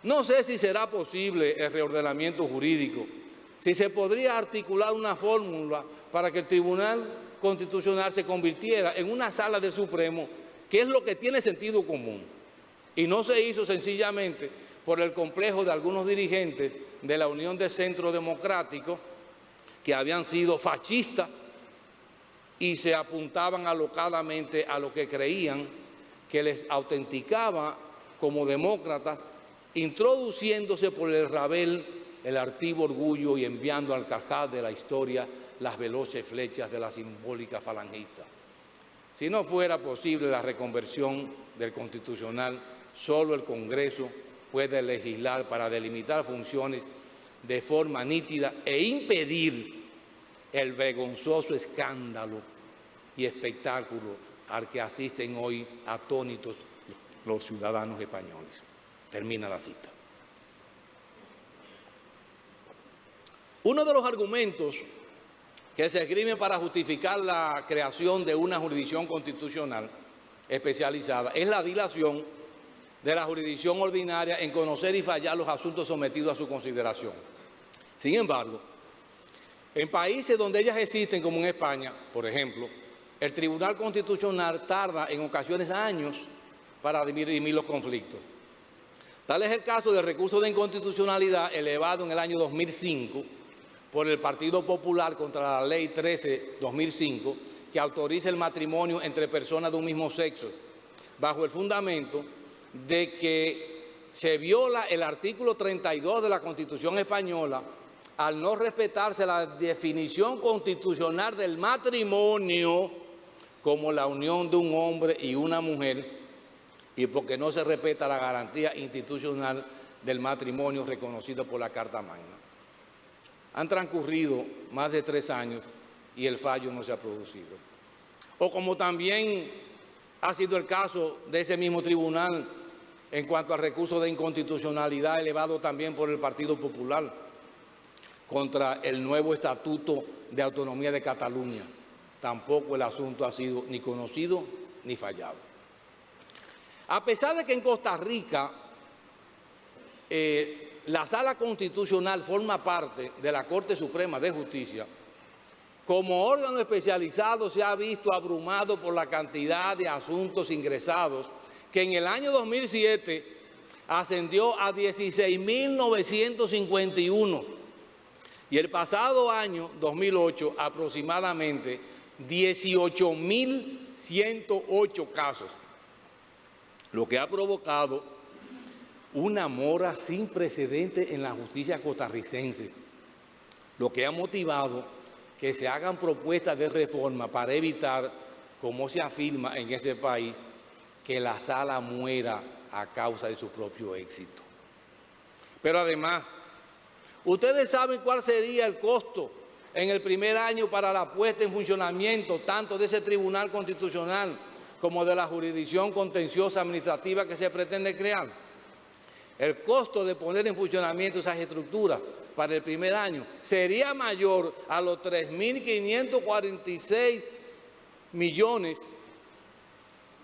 no sé si será posible el reordenamiento jurídico, si se podría articular una fórmula para que el Tribunal Constitucional se convirtiera en una sala del Supremo, que es lo que tiene sentido común. Y no se hizo sencillamente por el complejo de algunos dirigentes de la Unión de Centro Democrático que habían sido fascistas y se apuntaban alocadamente a lo que creían que les autenticaba como demócratas, introduciéndose por el rabel el altivo orgullo y enviando al cajal de la historia las veloces flechas de la simbólica falangista. Si no fuera posible la reconversión del Constitucional, solo el Congreso puede legislar para delimitar funciones de forma nítida e impedir el vergonzoso escándalo y espectáculo al que asisten hoy atónitos los ciudadanos españoles. Termina la cita. Uno de los argumentos que se esgrime para justificar la creación de una jurisdicción constitucional especializada es la dilación de la jurisdicción ordinaria en conocer y fallar los asuntos sometidos a su consideración. Sin embargo, en países donde ellas existen, como en España, por ejemplo, el Tribunal Constitucional tarda en ocasiones años para dirimir los conflictos. Tal es el caso del recurso de inconstitucionalidad elevado en el año 2005 por el Partido Popular contra la Ley 13/2005, que autoriza el matrimonio entre personas de un mismo sexo, bajo el fundamento de que se viola el artículo 32 de la Constitución española al no respetarse la definición constitucional del matrimonio como la unión de un hombre y una mujer, y porque no se respeta la garantía institucional del matrimonio reconocido por la Carta Magna. Han transcurrido más de 3 años y el fallo no se ha producido. O como también ha sido el caso de ese mismo tribunal en cuanto al recurso de inconstitucionalidad elevado también por el Partido Popular contra el nuevo Estatuto de Autonomía de Cataluña. Tampoco el asunto ha sido ni conocido ni fallado. A pesar de que en Costa Rica la Sala Constitucional forma parte de la Corte Suprema de Justicia, como órgano especializado se ha visto abrumado por la cantidad de asuntos ingresados, que en el año 2007 ascendió a 16.951 y el pasado año 2008 aproximadamente 18.108 casos, lo que ha provocado una mora sin precedente en la justicia costarricense, lo que ha motivado que se hagan propuestas de reforma para evitar, como se afirma en ese país, que la sala muera a causa de su propio éxito. Pero además, ustedes saben cuál sería el costo en el primer año para la puesta en funcionamiento tanto de ese Tribunal Constitucional como de la jurisdicción contenciosa administrativa que se pretende crear. El costo de poner en funcionamiento esas estructuras para el primer año sería mayor a los 3.546 millones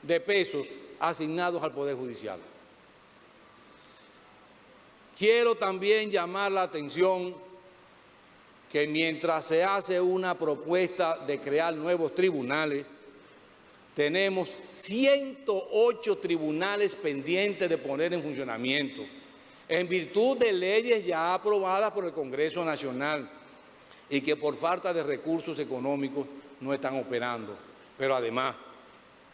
de pesos asignados al Poder Judicial. Quiero también llamar la atención que mientras se hace una propuesta de crear nuevos tribunales, tenemos 108 tribunales pendientes de poner en funcionamiento, en virtud de leyes ya aprobadas por el Congreso Nacional y que por falta de recursos económicos no están operando. Pero además,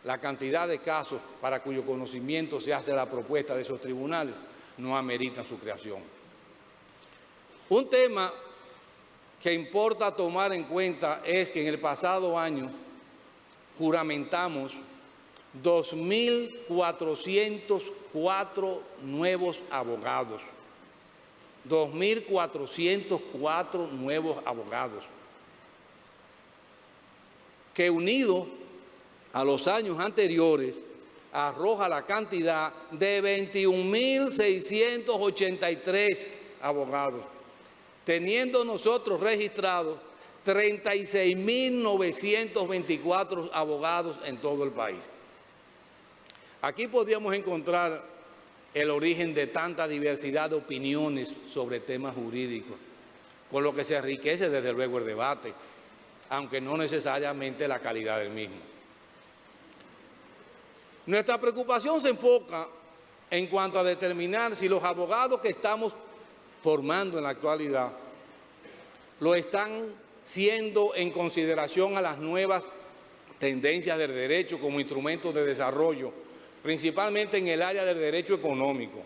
la cantidad de casos para cuyo conocimiento se hace la propuesta de esos tribunales no ameritan su creación. Un tema que importa tomar en cuenta es que en el pasado año juramentamos 2.404 nuevos abogados. 2.404 nuevos abogados. Que unidos a los años anteriores arroja la cantidad de 21.683 abogados, teniendo nosotros registrados 36.924 abogados en todo el país. Aquí podríamos encontrar el origen de tanta diversidad de opiniones sobre temas jurídicos, con lo que se enriquece desde luego el debate, aunque no necesariamente la calidad del mismo. Nuestra preocupación se enfoca en cuanto a determinar si los abogados que estamos formando en la actualidad lo están siendo en consideración a las nuevas tendencias del derecho como instrumentos de desarrollo, principalmente en el área del derecho económico.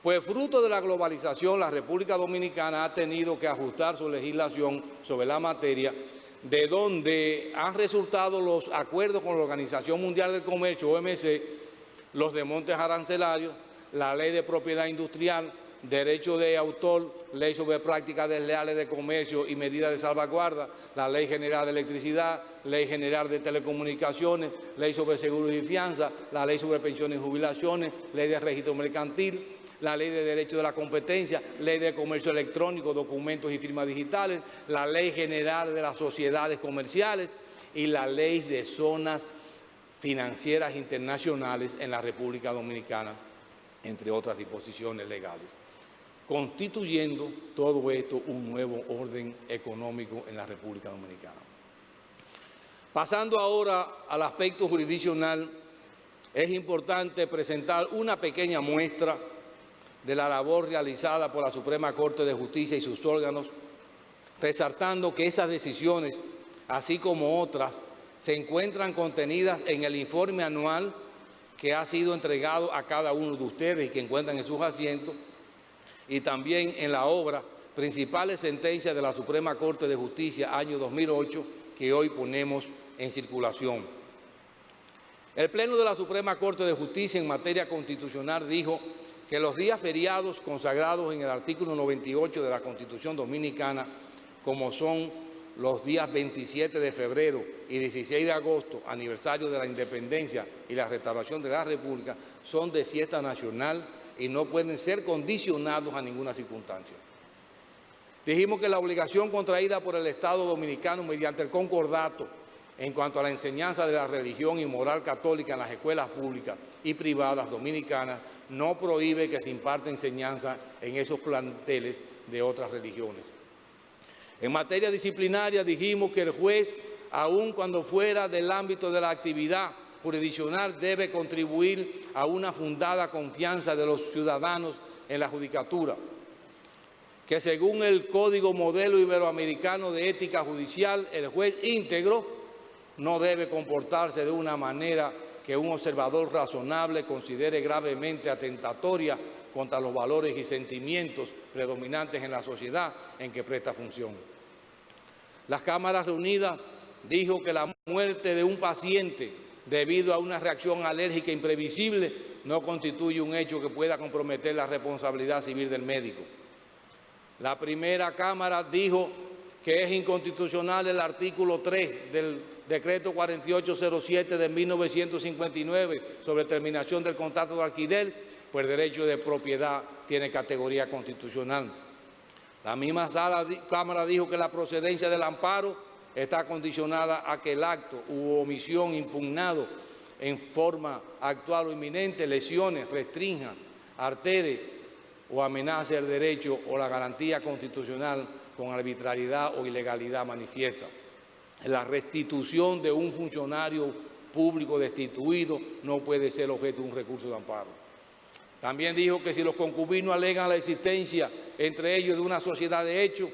Pues fruto de la globalización, la República Dominicana ha tenido que ajustar su legislación sobre la materia, de donde han resultado los acuerdos con la Organización Mundial del Comercio, OMC, los desmontes arancelarios, la Ley de Propiedad Industrial, Derecho de Autor, Ley sobre Prácticas Desleales de Comercio y Medidas de Salvaguarda, la Ley General de Electricidad, Ley General de Telecomunicaciones, Ley sobre Seguros y Fianza, la Ley sobre Pensiones y Jubilaciones, Ley de Registro Mercantil, la Ley de Derecho de la Competencia, Ley de Comercio Electrónico, Documentos y Firmas Digitales, la Ley General de las Sociedades Comerciales y la Ley de Zonas Financieras Internacionales en la República Dominicana, entre otras disposiciones legales, constituyendo todo esto un nuevo orden económico en la República Dominicana. Pasando ahora al aspecto jurisdiccional, es importante presentar una pequeña muestra de la labor realizada por la Suprema Corte de Justicia y sus órganos, resaltando que esas decisiones, así como otras, se encuentran contenidas en el informe anual que ha sido entregado a cada uno de ustedes y que encuentran en sus asientos, y también en la obra Principales Sentencias de la Suprema Corte de Justicia, año 2008, que hoy ponemos en circulación. El Pleno de la Suprema Corte de Justicia en materia constitucional dijo que los días feriados consagrados en el artículo 98 de la Constitución Dominicana, como son los días 27 de febrero y 16 de agosto, aniversario de la independencia y la restauración de la República, son de fiesta nacional y no pueden ser condicionados a ninguna circunstancia. Dijimos que la obligación contraída por el Estado Dominicano mediante el concordato en cuanto a la enseñanza de la religión y moral católica en las escuelas públicas y privadas dominicanas no prohíbe que se imparte enseñanza en esos planteles de otras religiones. En materia disciplinaria dijimos que el juez, aun cuando fuera del ámbito de la actividad jurisdiccional, debe contribuir a una fundada confianza de los ciudadanos en la judicatura, que según el Código Modelo Iberoamericano de Ética Judicial, el juez íntegro no debe comportarse de una manera que un observador razonable considere gravemente atentatoria contra los valores y sentimientos predominantes en la sociedad en que presta función. Las cámaras reunidas dijo que la muerte de un paciente debido a una reacción alérgica imprevisible no constituye un hecho que pueda comprometer la responsabilidad civil del médico. La primera Cámara dijo que es inconstitucional el artículo 3 del Decreto 4807 de 1959 sobre terminación del contrato de alquiler, pues el derecho de propiedad tiene categoría constitucional. La misma Cámara dijo que la procedencia del amparo está condicionada a que el acto u omisión impugnado en forma actual o inminente lesione, restrinja, altere o amenace el derecho o la garantía constitucional con arbitrariedad o ilegalidad manifiesta. La restitución de un funcionario público destituido no puede ser objeto de un recurso de amparo. También dijo que si los concubinos alegan la existencia entre ellos de una sociedad de hecho,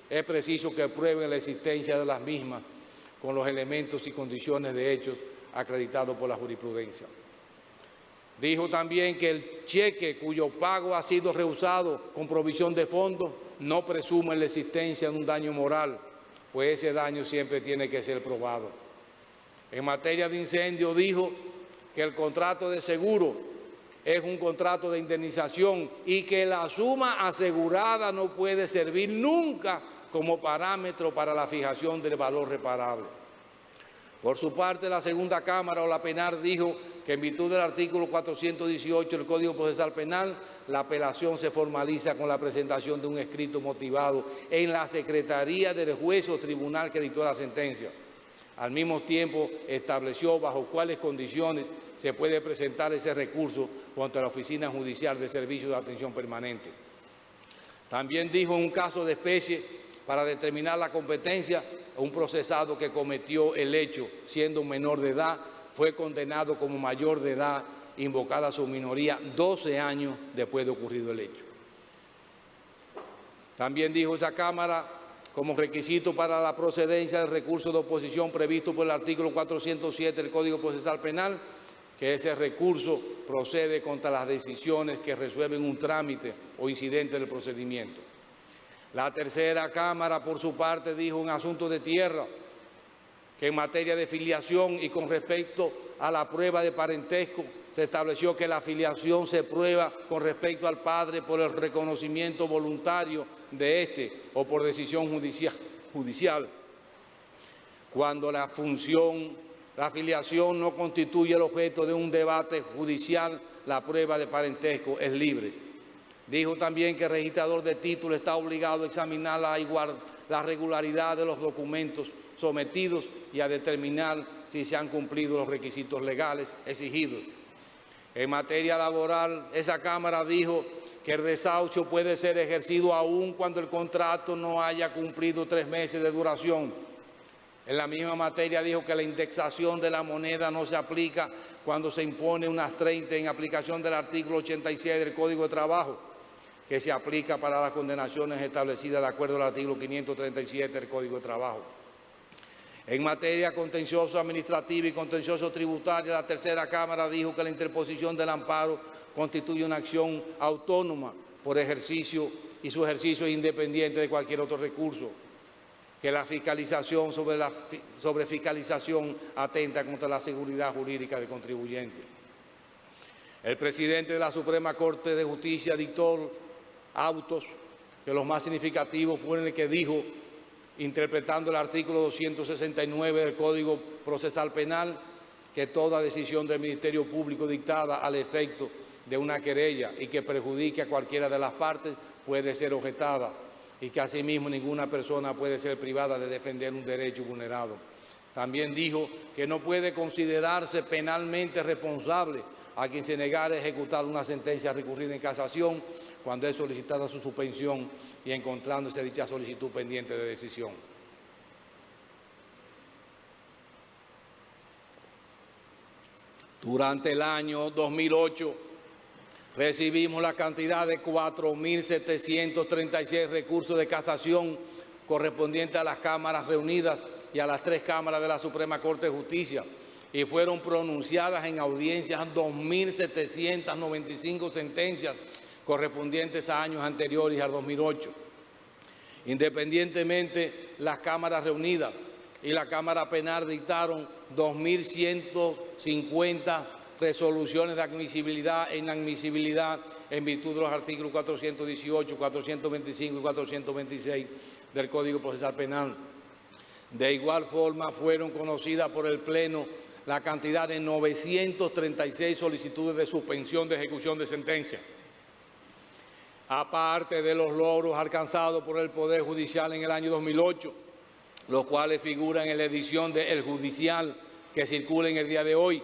es preciso que prueben la existencia de las mismas con los elementos y condiciones de hechos acreditados por la jurisprudencia. Dijo también que el cheque cuyo pago ha sido rehusado con provisión de fondos no presume la existencia de un daño moral, pues ese daño siempre tiene que ser probado. En materia de incendio dijo que el contrato de seguro es un contrato de indemnización y que la suma asegurada no puede servir nunca como parámetro para la fijación del valor reparable. Por su parte, la segunda Cámara o la Penal dijo que en virtud del artículo 418 del Código Procesal Penal, la apelación se formaliza con la presentación de un escrito motivado en la Secretaría del juez o tribunal que dictó la sentencia. Al mismo tiempo, estableció bajo cuáles condiciones se puede presentar ese recurso contra la Oficina Judicial de Servicios de Atención Permanente. También dijo en un caso de especie, para determinar la competencia, un procesado que cometió el hecho siendo un menor de edad fue condenado como mayor de edad, invocada su minoría 12 años después de ocurrido el hecho. También dijo esa Cámara, como requisito para la procedencia del recurso de oposición previsto por el artículo 407 del Código Procesal Penal, que ese recurso procede contra las decisiones que resuelven un trámite o incidente del procedimiento. La tercera Cámara, por su parte, dijo en asuntos de tierra que en materia de filiación y con respecto a la prueba de parentesco, se estableció que la filiación se prueba con respecto al padre por el reconocimiento voluntario de éste o por decisión judicial. Cuando la filiación no constituye el objeto de un debate judicial, la prueba de parentesco es libre. Dijo también que el registrador de título está obligado a examinar la regularidad de los documentos sometidos y a determinar si se han cumplido los requisitos legales exigidos. En materia laboral, esa Cámara dijo que el desahucio puede ser ejercido aún cuando el contrato no haya cumplido 3 meses de duración. En la misma materia dijo que la indexación de la moneda no se aplica cuando se impone unas 30 en aplicación del artículo 86 del Código de Trabajo, que se aplica para las condenaciones establecidas de acuerdo al artículo 537 del Código de Trabajo. En materia contencioso administrativo y contencioso tributario, la tercera Cámara dijo que la interposición del amparo constituye una acción autónoma por ejercicio y su ejercicio es independiente de cualquier otro recurso, que la fiscalización sobre fiscalización atenta contra la seguridad jurídica del contribuyente. El presidente de la Suprema Corte de Justicia dictó autos que los más significativos fueron el que dijo, interpretando el artículo 269 del Código Procesal Penal, que toda decisión del Ministerio Público dictada al efecto de una querella y que perjudique a cualquiera de las partes puede ser objetada y que asimismo ninguna persona puede ser privada de defender un derecho vulnerado. También dijo que no puede considerarse penalmente responsable a quien se negara a ejecutar una sentencia recurrida en casación cuando es solicitada su suspensión y encontrándose dicha solicitud pendiente de decisión. Durante el año 2008 recibimos la cantidad de 4.736 recursos de casación correspondientes a las cámaras reunidas y a las 3 cámaras de la Suprema Corte de Justicia, y fueron pronunciadas en audiencias 2.795 sentencias correspondientes a años anteriores al 2008. Independientemente, las cámaras reunidas y la Cámara Penal dictaron 2.150 resoluciones de admisibilidad e inadmisibilidad en virtud de los artículos 418, 425 y 426 del Código Procesal Penal. De igual forma, fueron conocidas por el Pleno la cantidad de 936 solicitudes de suspensión de ejecución de sentencia. Aparte de los logros alcanzados por el Poder Judicial en el año 2008, los cuales figuran en la edición de El Judicial que circula en el día de hoy,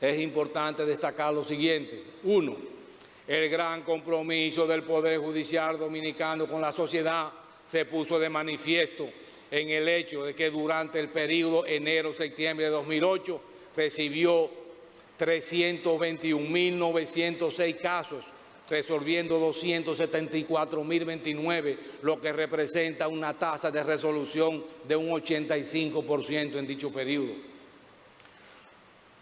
es importante destacar lo siguiente. 1. El gran compromiso del Poder Judicial dominicano con la sociedad se puso de manifiesto en el hecho de que durante el periodo enero-septiembre de 2008 recibió 321.906 casos, resolviendo 274.029, lo que representa una tasa de resolución de un 85% en dicho periodo.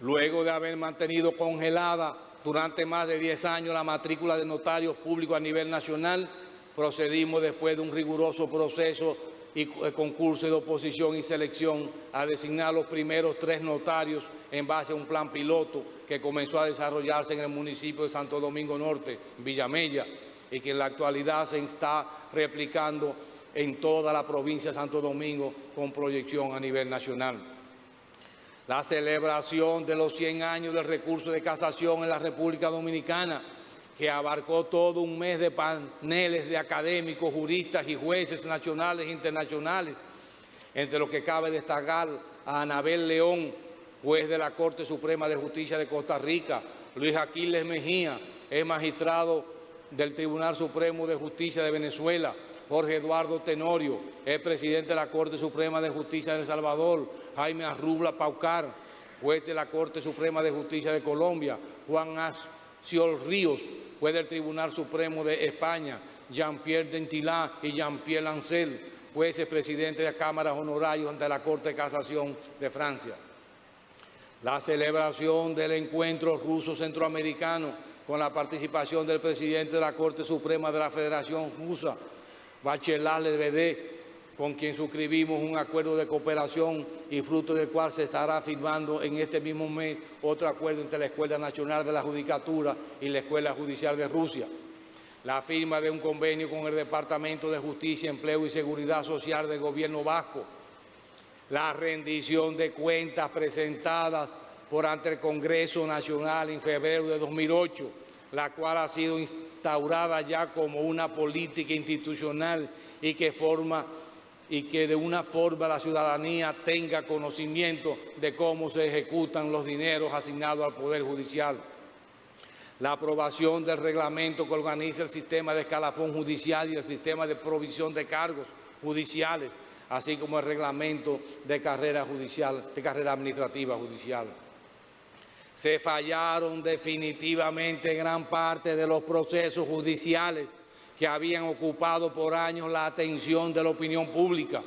Luego de haber mantenido congelada durante más de 10 años la matrícula de notarios públicos a nivel nacional, procedimos después de un riguroso proceso y concurso de oposición y selección a designar los primeros 3 notarios en base a un plan piloto que comenzó a desarrollarse en el municipio de Santo Domingo Norte, Villamella, y que en la actualidad se está replicando en toda la provincia de Santo Domingo con proyección a nivel nacional. la celebración de los 100 años del recurso de casación en la República Dominicana, que abarcó todo un mes de paneles de académicos, juristas y jueces nacionales e internacionales, entre los que cabe destacar a Anabel León, juez de la Corte Suprema de Justicia de Costa Rica, Luis Aquiles Mejía, es magistrado del Tribunal Supremo de Justicia de Venezuela, Jorge Eduardo Tenorio, es presidente de la Corte Suprema de Justicia de El Salvador, Jaime Arrubla Paucar, juez de la Corte Suprema de Justicia de Colombia, Juan Asciol Ríos, juez del Tribunal Supremo de España, Jean-Pierre Dentilá y Jean-Pierre Lancel, jueces presidentes de cámaras honorarios ante la Corte de Casación de Francia. La celebración del encuentro ruso-centroamericano con la participación del presidente de la Corte Suprema de la Federación Rusa, Bachelar Lebedev, con quien suscribimos un acuerdo de cooperación y fruto del cual se estará firmando en este mismo mes otro acuerdo entre la Escuela Nacional de la Judicatura y la Escuela Judicial de Rusia. La firma de un convenio con el Departamento de Justicia, Empleo y Seguridad Social del Gobierno vasco. La rendición de cuentas presentadas por ante el Congreso Nacional en febrero de 2008, la cual ha sido instaurada ya como una política institucional y que de una forma la ciudadanía tenga conocimiento de cómo se ejecutan los dineros asignados al Poder Judicial. La aprobación del reglamento que organiza el sistema de escalafón judicial y el sistema de provisión de cargos judiciales, así como el reglamento de carrera administrativa judicial. Se fallaron definitivamente gran parte de los procesos judiciales que habían ocupado por años la atención de la opinión pública.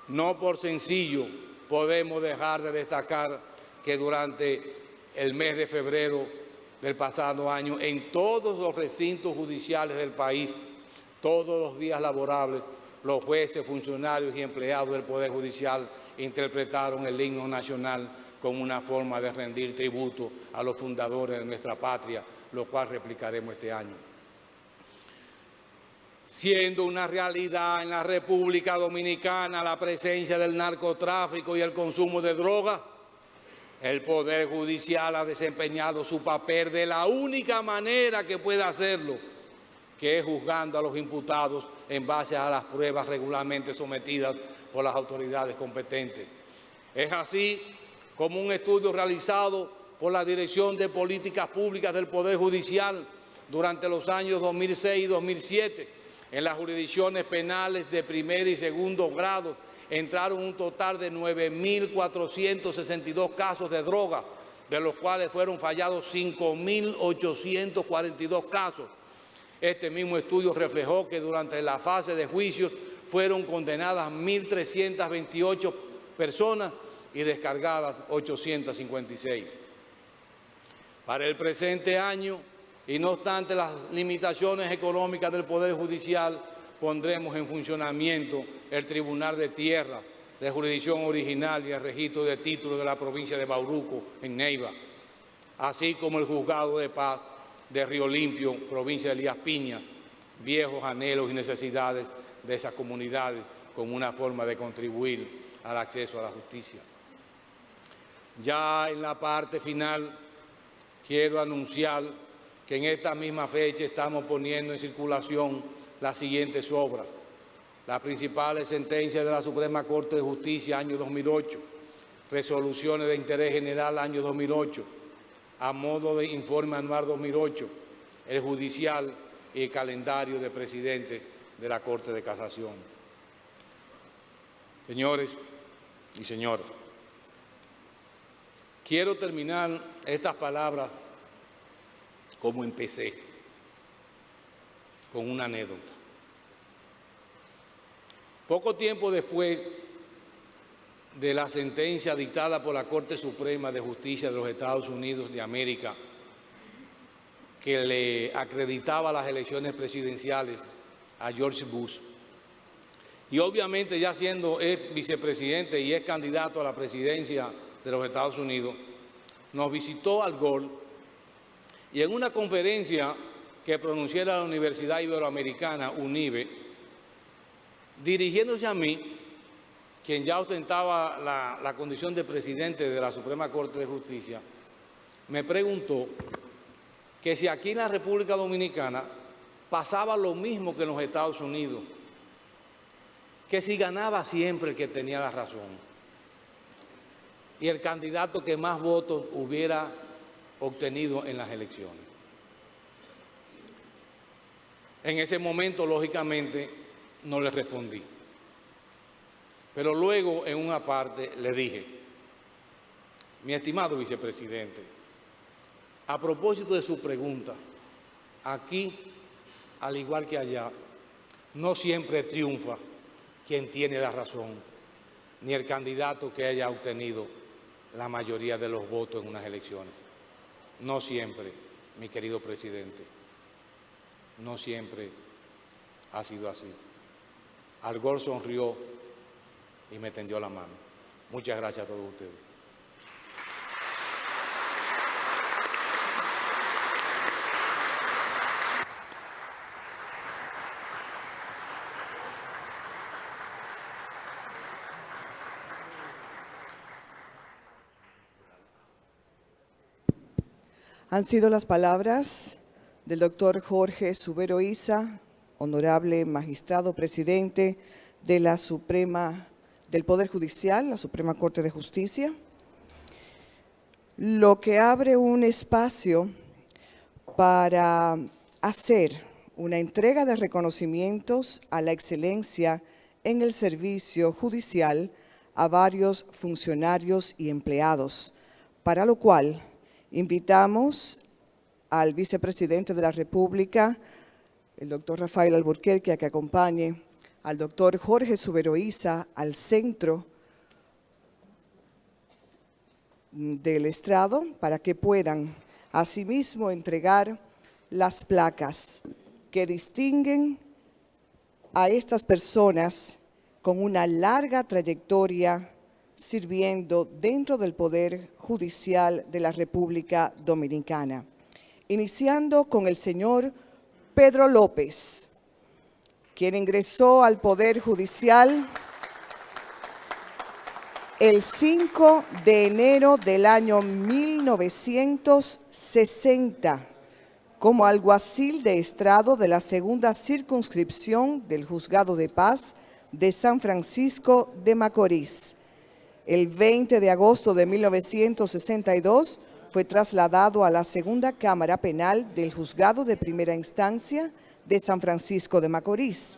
No por sencillo podemos dejar de destacar que durante el mes de febrero del pasado año, en todos los recintos judiciales del país, todos los días laborables, los jueces, funcionarios y empleados del Poder Judicial interpretaron el himno nacional como una forma de rendir tributo a los fundadores de nuestra patria, lo cual replicaremos este año. Siendo una realidad en la República Dominicana la presencia del narcotráfico y el consumo de drogas, el Poder Judicial ha desempeñado su papel de la única manera que puede hacerlo, que es juzgando a los imputados en base a las pruebas regularmente sometidas por las autoridades competentes. Es así como un estudio realizado por la Dirección de Políticas Públicas del Poder Judicial durante los años 2006 y 2007, en las jurisdicciones penales de primer y segundo grado, entraron un total de 9.462 casos de droga, de los cuales fueron fallados 5.842 casos. Este mismo estudio reflejó que durante la fase de juicios fueron condenadas 1.328 personas y descargadas 856. Para el presente año, y no obstante las limitaciones económicas del Poder Judicial, pondremos en funcionamiento el Tribunal de Tierra de jurisdicción original y el registro de títulos de la provincia de Bauruco, en Neiva, así como el Juzgado de Paz de Río Limpio, provincia de Elías Piña, viejos anhelos y necesidades de esas comunidades como una forma de contribuir al acceso a la justicia. Ya en la parte final quiero anunciar que en esta misma fecha estamos poniendo en circulación las siguientes obras. Las principales sentencias de la Suprema Corte de Justicia, año 2008, resoluciones de interés general, año 2008, a modo de informe anual 2008, el judicial y el calendario de presidentes de la Corte de Casación. Señores y señoras, quiero terminar estas palabras como empecé, con una anécdota. Poco tiempo después de la sentencia dictada por la Corte Suprema de Justicia de los Estados Unidos de América, que le acreditaba las elecciones presidenciales a George Bush, y obviamente ya siendo vicepresidente y es candidato a la presidencia de los Estados Unidos, nos visitó Al Gore, y en una conferencia que pronunciara la Universidad Iberoamericana, UNIBE, dirigiéndose a mí, quien ya ostentaba la condición de presidente de la Suprema Corte de Justicia, me preguntó que si aquí en la República Dominicana pasaba lo mismo que en los Estados Unidos, que si ganaba siempre el que tenía la razón y el candidato que más votos hubiera obtenido en las elecciones. En ese momento, lógicamente, no le respondí. Pero luego, en una parte, le dije: mi estimado vicepresidente, a propósito de su pregunta, aquí, al igual que allá, no siempre triunfa quien tiene la razón, ni el candidato que haya obtenido la mayoría de los votos en unas elecciones. No siempre, mi querido presidente, no siempre ha sido así. Al Gore sonrió y me tendió la mano. Muchas gracias a todos ustedes. Han sido las palabras del doctor Jorge Subero Isa, honorable magistrado presidente de del Poder Judicial, la Suprema Corte de Justicia, lo que abre un espacio para hacer una entrega de reconocimientos a la excelencia en el servicio judicial a varios funcionarios y empleados, para lo cual invitamos al vicepresidente de la República, el doctor Rafael Alburquerque, a que acompañe al doctor Jorge Subero Isa al centro del estrado para que puedan asimismo entregar las placas que distinguen a estas personas con una larga trayectoria sirviendo dentro del Poder Judicial de la República Dominicana. Iniciando con el señor Pedro López, quien ingresó al Poder Judicial el 5 de enero del año 1960 como alguacil de estrado de la segunda circunscripción del Juzgado de Paz de San Francisco de Macorís. El 20 de agosto de 1962 fue trasladado a la segunda Cámara Penal del Juzgado de Primera Instancia de San Francisco de Macorís.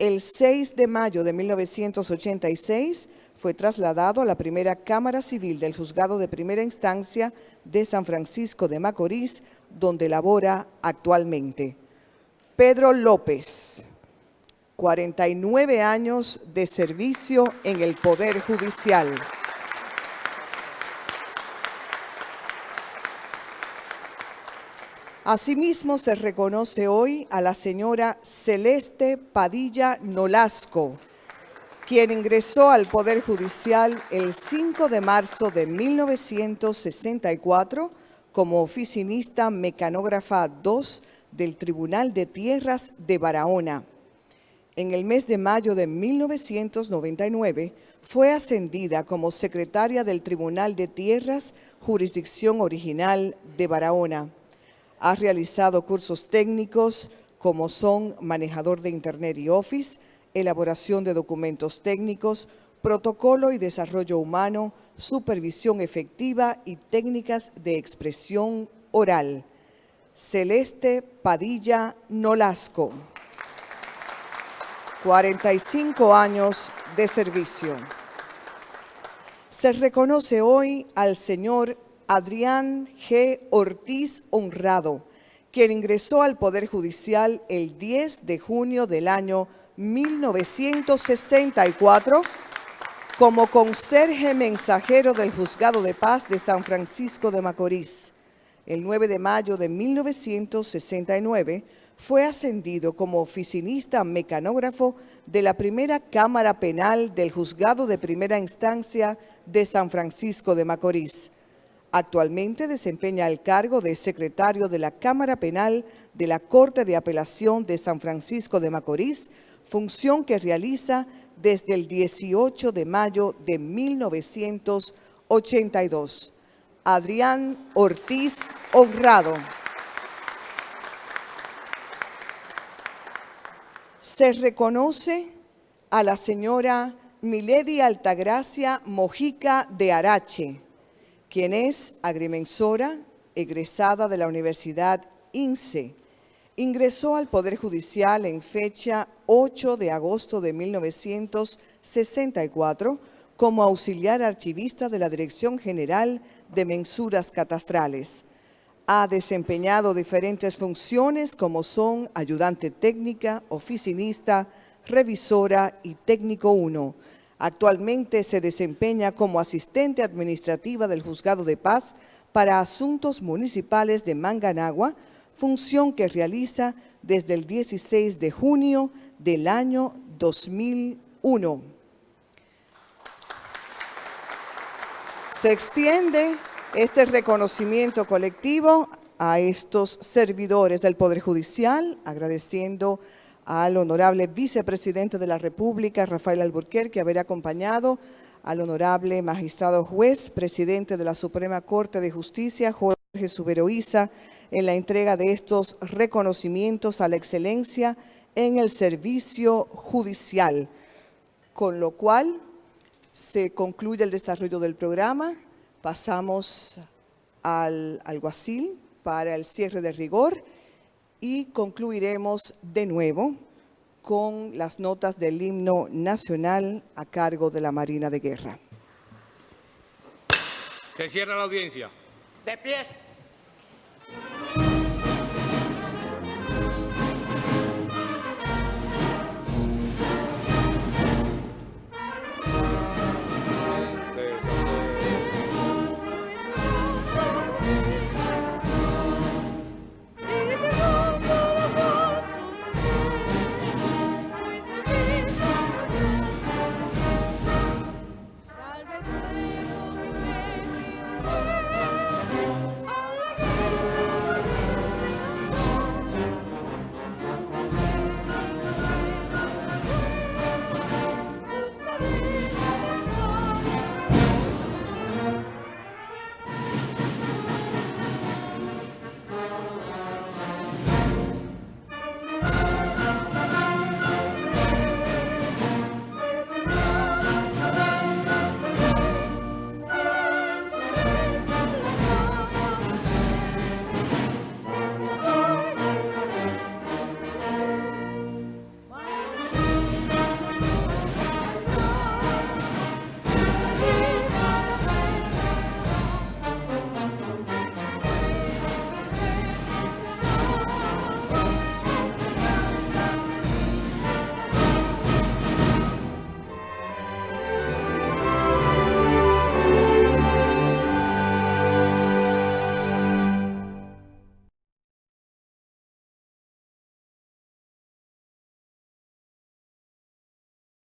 El 6 de mayo de 1986 fue trasladado a la primera Cámara Civil del Juzgado de Primera Instancia de San Francisco de Macorís, donde labora actualmente. Pedro López, 49 años de servicio en el Poder Judicial. Asimismo, se reconoce hoy a la señora Celeste Padilla Nolasco, quien ingresó al Poder Judicial el 5 de marzo de 1964 como oficinista mecanógrafa 2 del Tribunal de Tierras de Barahona. En el mes de mayo de 1999 fue ascendida como secretaria del Tribunal de Tierras, jurisdicción original de Barahona. Ha realizado cursos técnicos como son manejador de Internet y Office, elaboración de documentos técnicos, protocolo y desarrollo humano, supervisión efectiva y técnicas de expresión oral. Celeste Padilla Nolasco, 45 años de servicio. Se reconoce hoy al señor Adrián G. Ortiz Honrado, quien ingresó al Poder Judicial el 10 de junio del año 1964 como conserje mensajero del Juzgado de Paz de San Francisco de Macorís. El 9 de mayo de 1969 fue ascendido como oficinista mecanógrafo de la primera Cámara Penal del Juzgado de Primera Instancia de San Francisco de Macorís. Actualmente desempeña el cargo de secretario de la Cámara Penal de la Corte de Apelación de San Francisco de Macorís, función que realiza desde el 18 de mayo de 1982. Adrián Ortiz Honrado. Se reconoce a la señora Milady Altagracia Mojica de Arache, quien es agrimensora, egresada de la Universidad INSE. Ingresó al Poder Judicial en fecha 8 de agosto de 1964 como auxiliar archivista de la Dirección General de Mensuras Catastrales. Ha desempeñado diferentes funciones como son ayudante técnica, oficinista, revisora y técnico 1. Actualmente se desempeña como asistente administrativa del Juzgado de Paz para Asuntos Municipales de Manganagua, función que realiza desde el 16 de junio del año 2001. Se extiende este reconocimiento colectivo a estos servidores del Poder Judicial, agradeciendo al honorable vicepresidente de la República, Rafael Alburquerque, haber acompañado al honorable magistrado juez, presidente de la Suprema Corte de Justicia, Jorge Subero Isa, en la entrega de estos reconocimientos a la excelencia en el servicio judicial, con lo cual se concluye el desarrollo del programa. Pasamos al alguacil para el cierre de rigor y concluiremos de nuevo con las notas del himno nacional a cargo de la Marina de Guerra. Se cierra la audiencia. De pie.